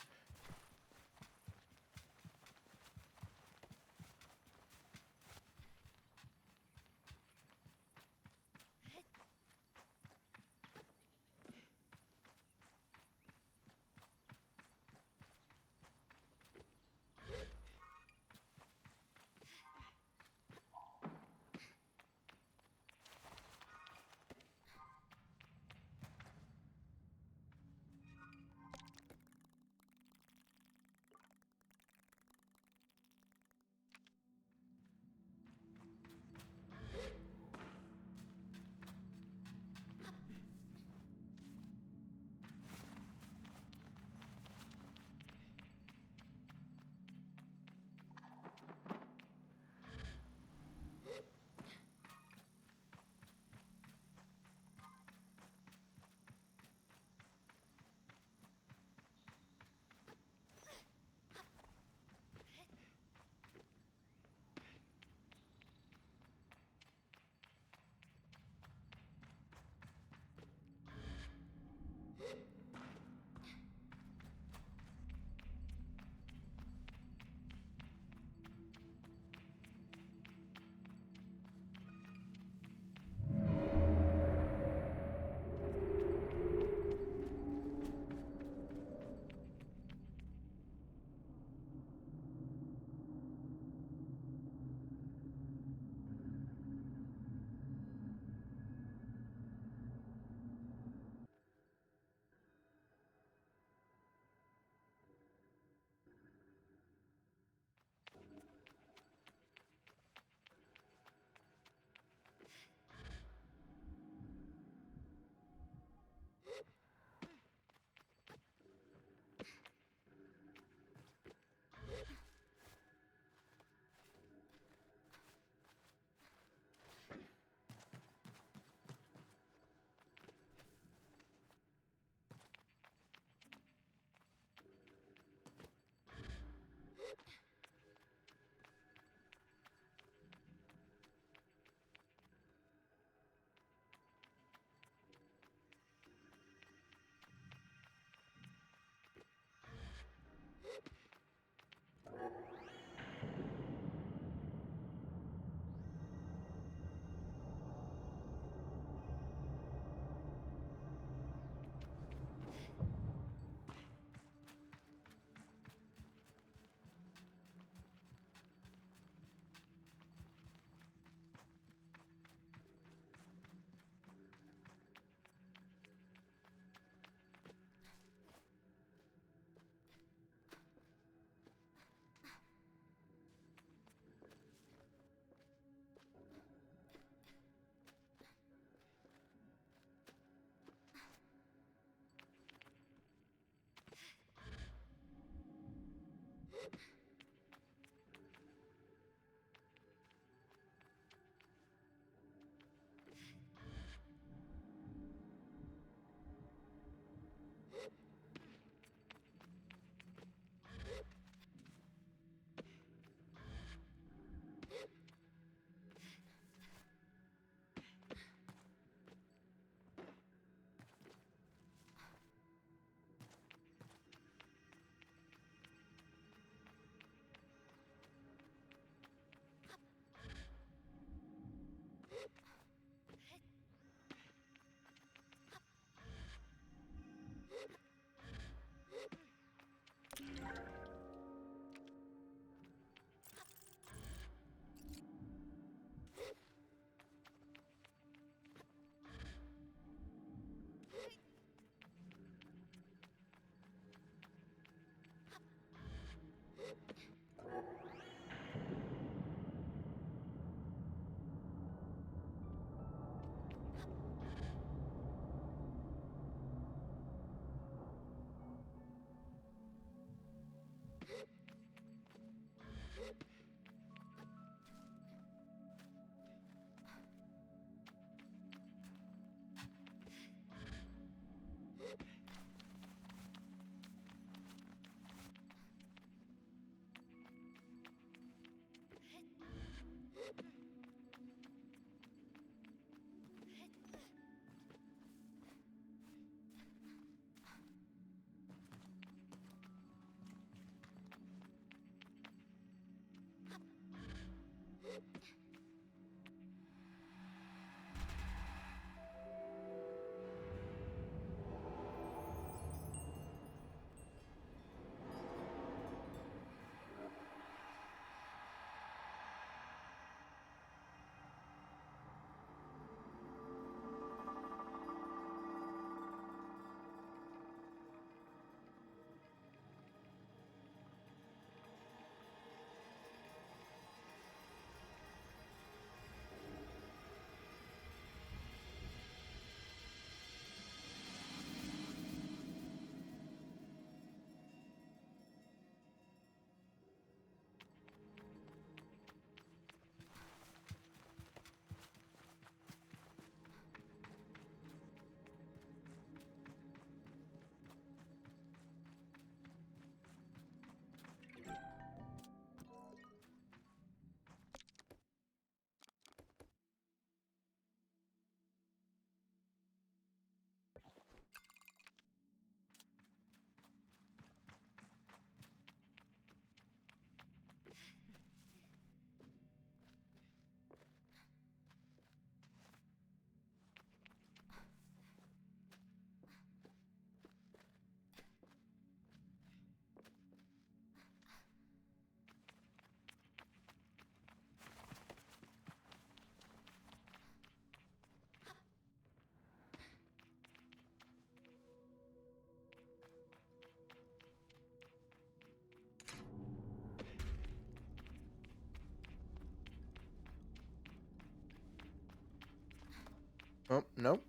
Oh, nope.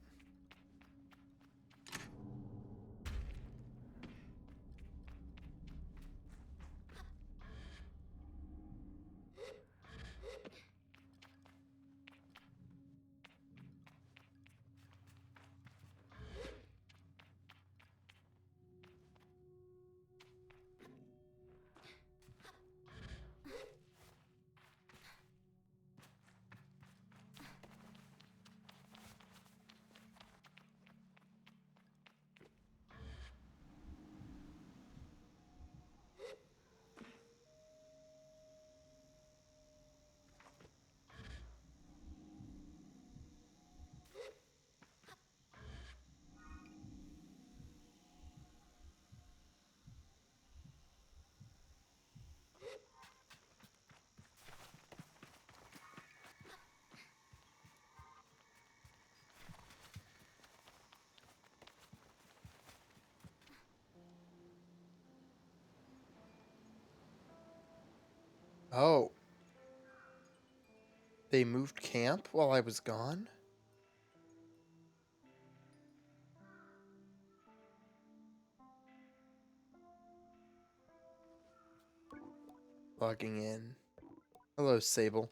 Oh, they moved camp while I was gone? Logging in. Hello, Sable.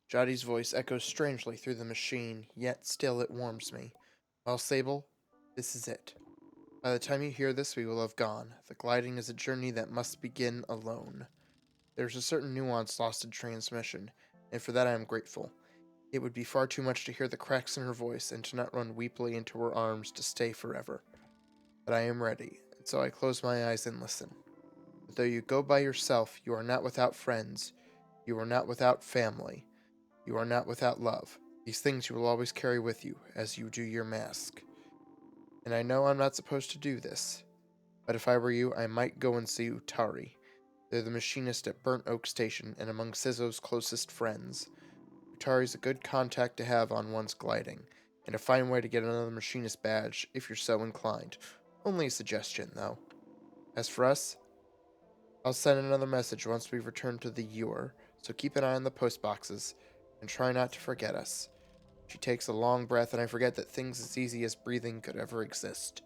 Jotty's voice echoes strangely through the machine, yet still it warms me. Well, Sable, this is it. By the time you hear this, we will have gone. The gliding is a journey that must begin alone. There's a certain nuance lost in transmission, and for that I am grateful. It would be far too much to hear the cracks in her voice and to not run weepily into her arms to stay forever. But I am ready, and so I close my eyes and listen. But though you go by yourself, you are not without friends. You are not without family. You are not without love. These things you will always carry with you, as you do your mask. And I know I'm not supposed to do this, but if I were you, I might go and see Utari. They're the machinist at Burnt Oak Station and among Sizzo's closest friends. Utari's a good contact to have on one's gliding, and a fine way to get another machinist badge if you're so inclined. Only a suggestion, though. As for us, I'll send another message once we return to the Ewer, so keep an eye on the post boxes, and try not to forget us. She takes a long breath, and I forget that things as easy as breathing could ever exist.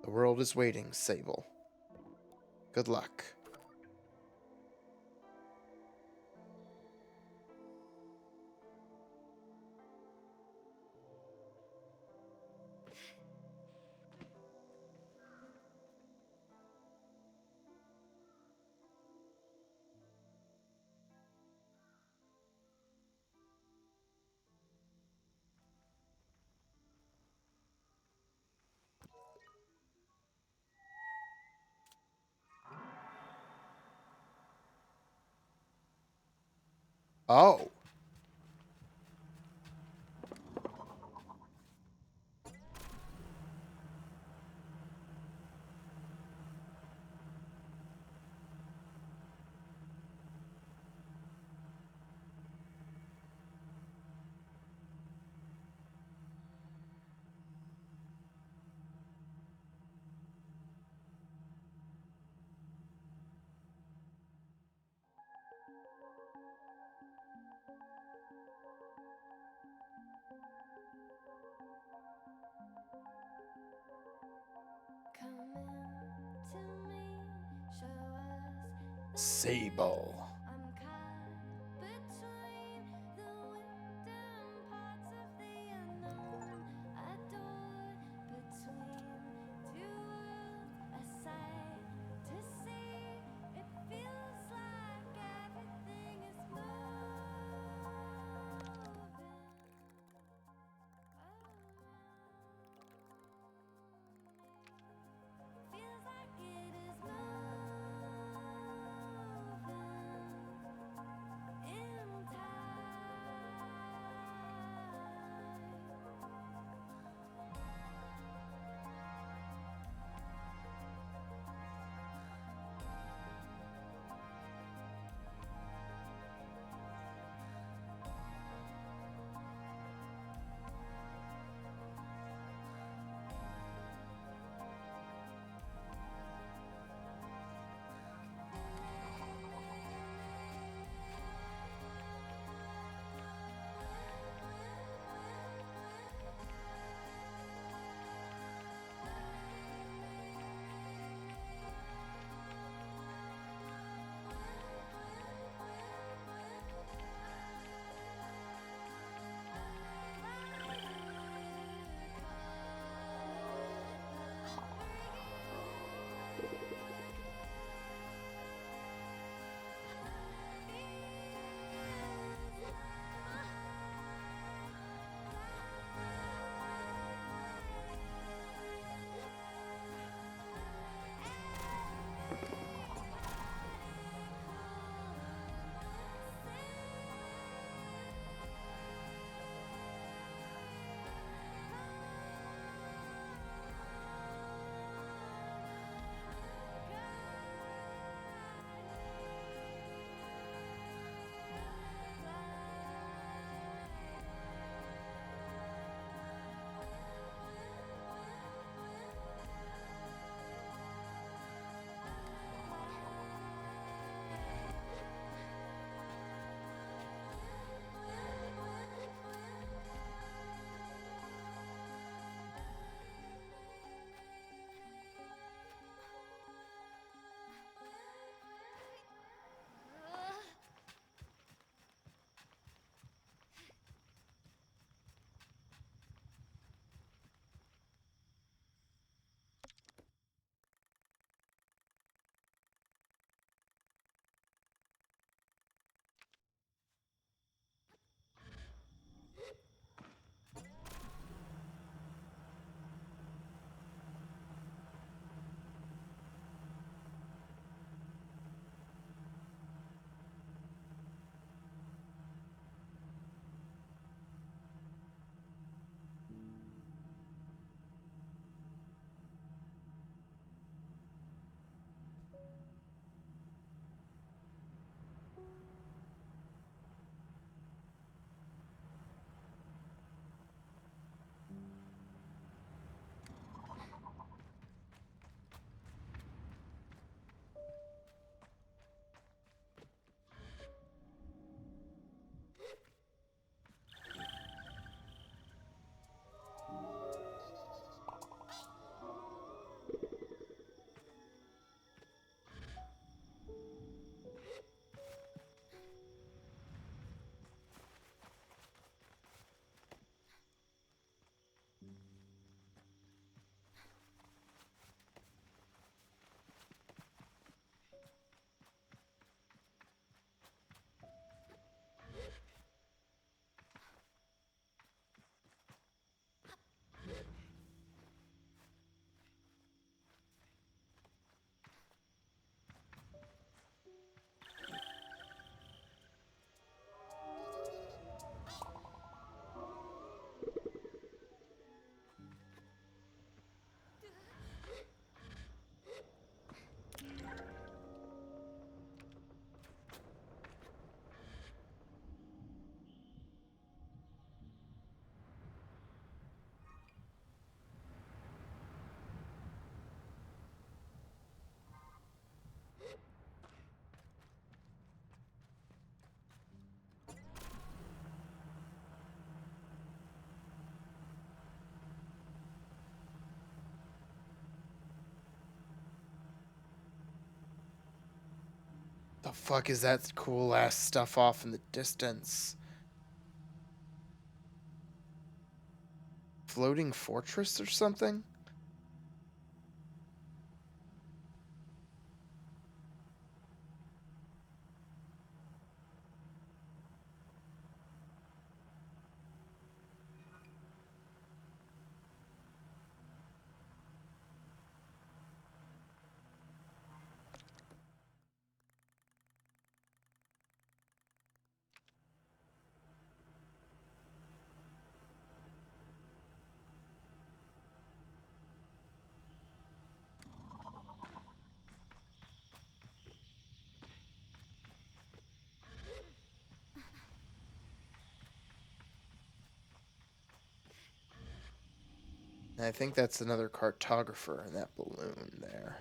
The world is waiting, Sable. Good luck. Oh. Sable. The fuck is that cool ass stuff off in the distance? Floating fortress or something? And I think that's another cartographer in that balloon there.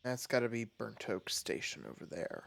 That's gotta be Burnt Oak Station over there.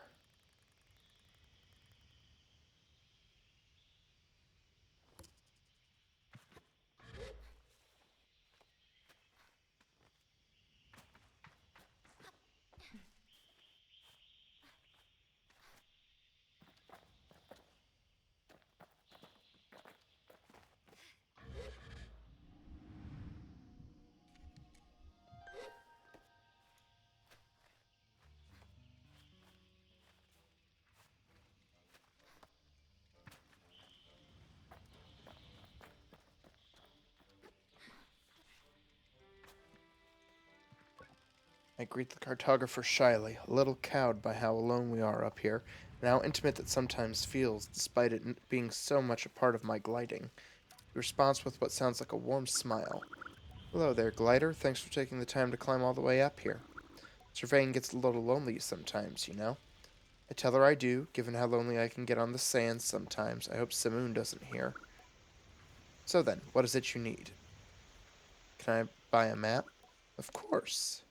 I greet the cartographer shyly, a little cowed by how alone we are up here, and how intimate it sometimes feels, despite it being so much a part of my gliding. He responds with what sounds like a warm smile. Hello there, glider. Thanks for taking the time to climb all the way up here. Surveying gets a little lonely sometimes, you know. I tell her I do, given how lonely I can get on the sands sometimes. I hope Simoon doesn't hear. So then, what is it you need? Can I buy a map? Of course.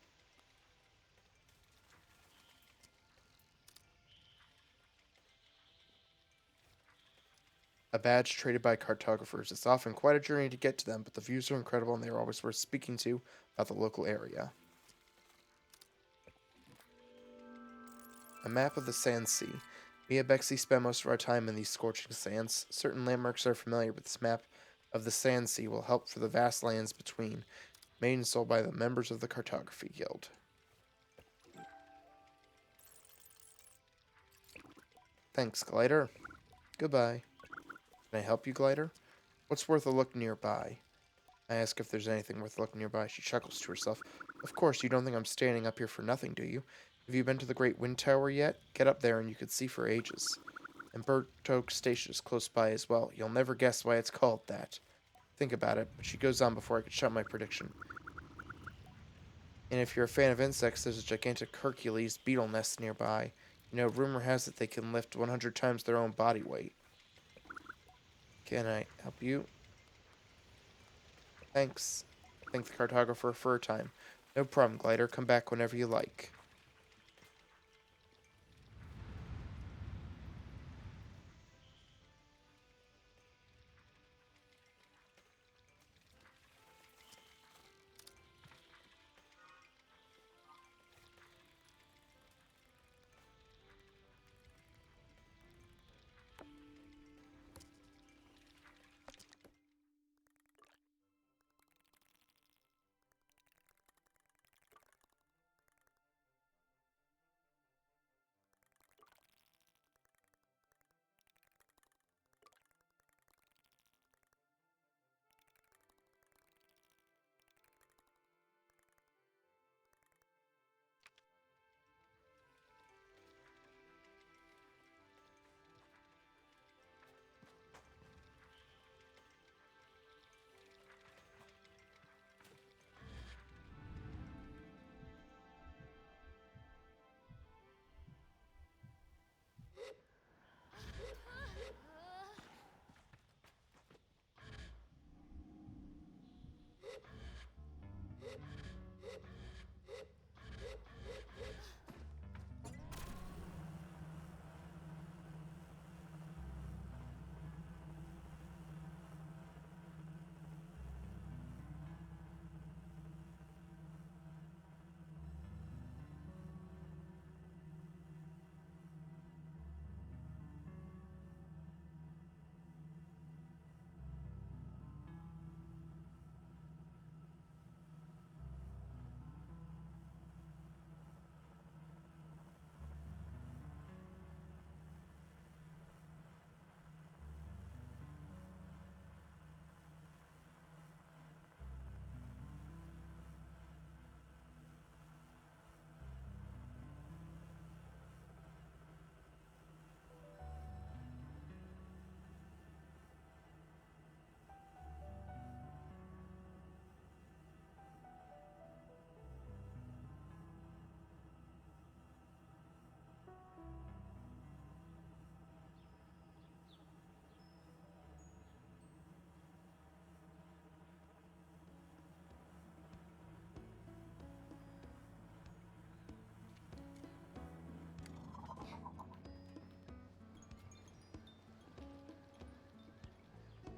A badge traded by cartographers. It's often quite a journey to get to them, but the views are incredible and they are always worth speaking to about the local area. A map of the Sand Sea. Me and Bexy spend most of our time in these scorching sands. Certain landmarks are familiar with this map of the Sand Sea will help for the vast lands between, made and sold by the members of the Cartography Guild. Thanks, Glider. Goodbye. Can I help you, Glider? What's worth a look nearby? I ask if there's anything worth looking nearby. She chuckles to herself. Of course, you don't think I'm standing up here for nothing, do you? Have you been to the Great Wind Tower yet? Get up there and you could see for ages. And Burnt Oak Station is close by as well. You'll never guess why it's called that. Think about it, but she goes on before I could shut my prediction. And if you're a fan of insects, there's a gigantic Hercules beetle nest nearby. You know, rumor has it they can lift 100 times their own body weight. Can I help you? Thanks. Thank the cartographer for her time. No problem, Glider. Come back whenever you like.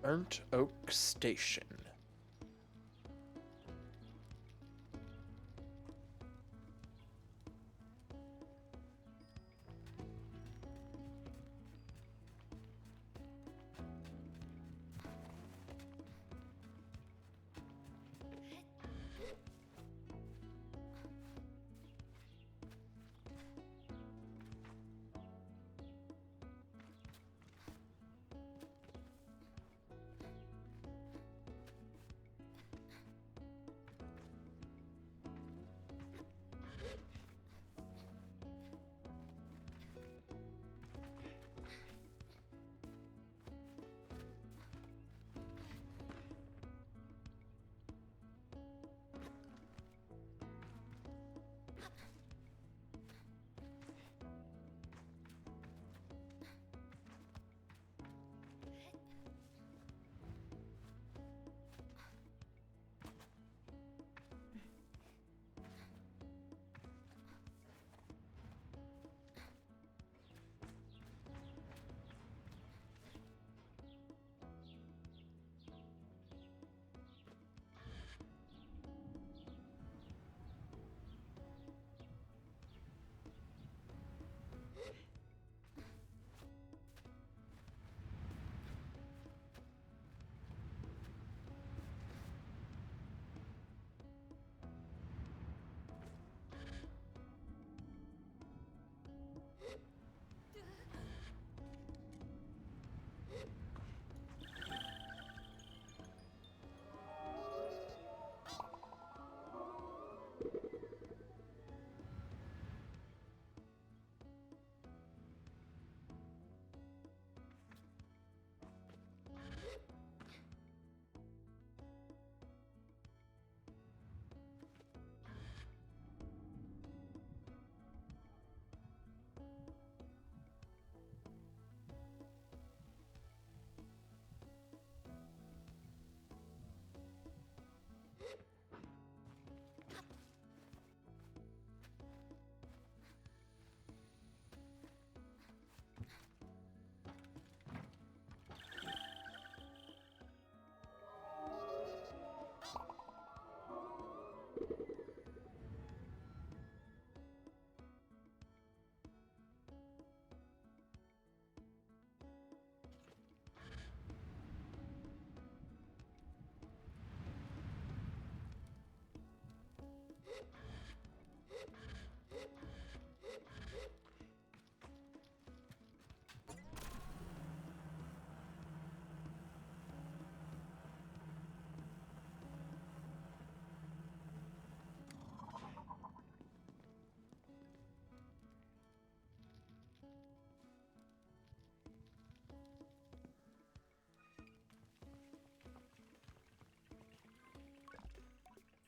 Burnt Oak Station.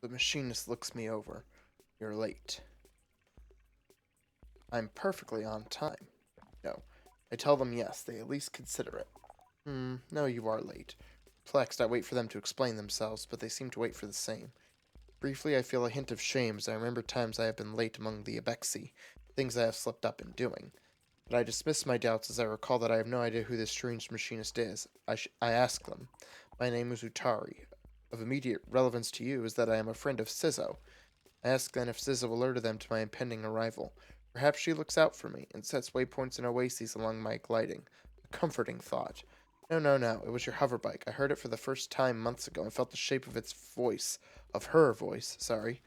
The machinist looks me over. You're late. I'm perfectly on time. No. I tell them yes, they at least consider it. No, you are late. Perplexed, I wait for them to explain themselves, but they seem to wait for the same. Briefly, I feel a hint of shame as I remember times I have been late among the Abexi, things I have slipped up in doing. But I dismiss my doubts as I recall that I have no idea who this strange machinist is. I ask them. My name is Utari. Of immediate relevance to you is that I am a friend of Sizzo. I ask then if Sizzo alerted them to my impending arrival. Perhaps she looks out for me, and sets waypoints and oases along my gliding. A comforting thought. No. It was your hoverbike. I heard it for the first time months ago, and felt the shape of its voice. Of her voice, sorry.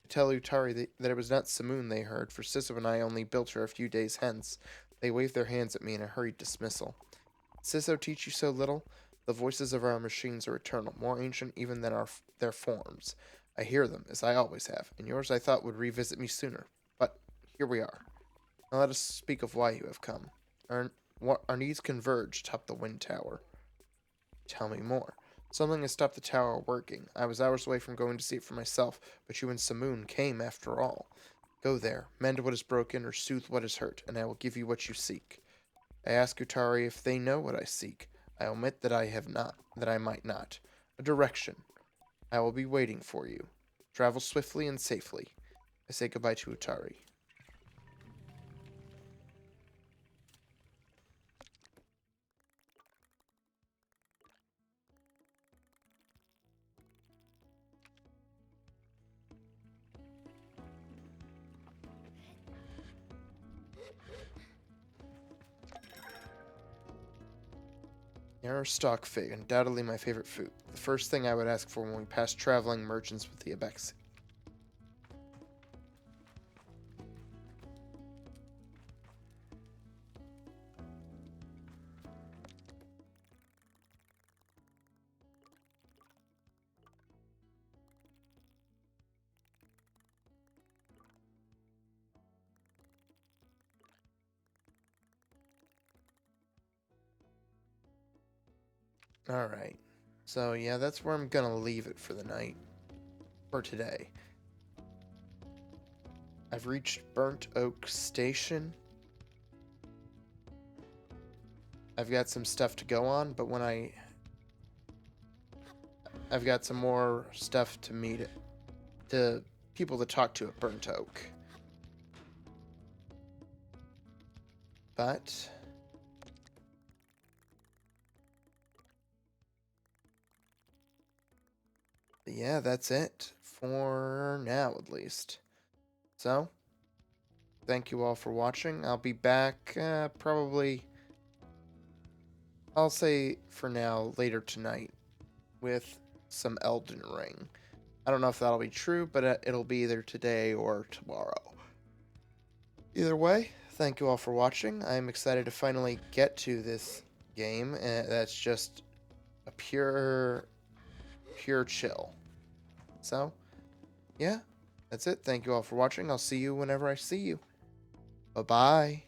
I tell Utari that it was not Simoon they heard, for Sizzo and I only built her a few days hence. They wave their hands at me in a hurried dismissal. Did Sizzo teach you so little? The voices of our machines are eternal, more ancient even than their forms. I hear them, as I always have, and yours I thought would revisit me sooner. But here we are. Now let us speak of why you have come. Our needs converge atop the wind tower. Tell me more. Something has stopped the tower working. I was hours away from going to see it for myself, but you and Simoon came after all. Go there, mend what is broken, or soothe what is hurt, and I will give you what you seek. I ask Utari if they know what I seek. I omit that I have not, that I might not. A direction. I will be waiting for you. Travel swiftly and safely. I say goodbye to Utari. Narrow stock fig, undoubtedly my favorite food. The first thing I would ask for when we pass traveling merchants with the Abexi. Alright. So, yeah, that's where I'm gonna leave it for the night. For today. I've reached Burnt Oak Station. I've got some stuff to go on, but when I've got some more stuff to meet to people to talk to at Burnt Oak. But yeah, that's it for now, at least. So, thank you all for watching. I'll be back probably, I'll say for now, later tonight with some Elden Ring. I don't know if that'll be true, but it'll be either today or tomorrow. Either way, thank you all for watching. I'm excited to finally get to this game. That's just a pure chill. So, yeah, that's it. Thank you all for watching. I'll see you whenever I see you. Bye-bye.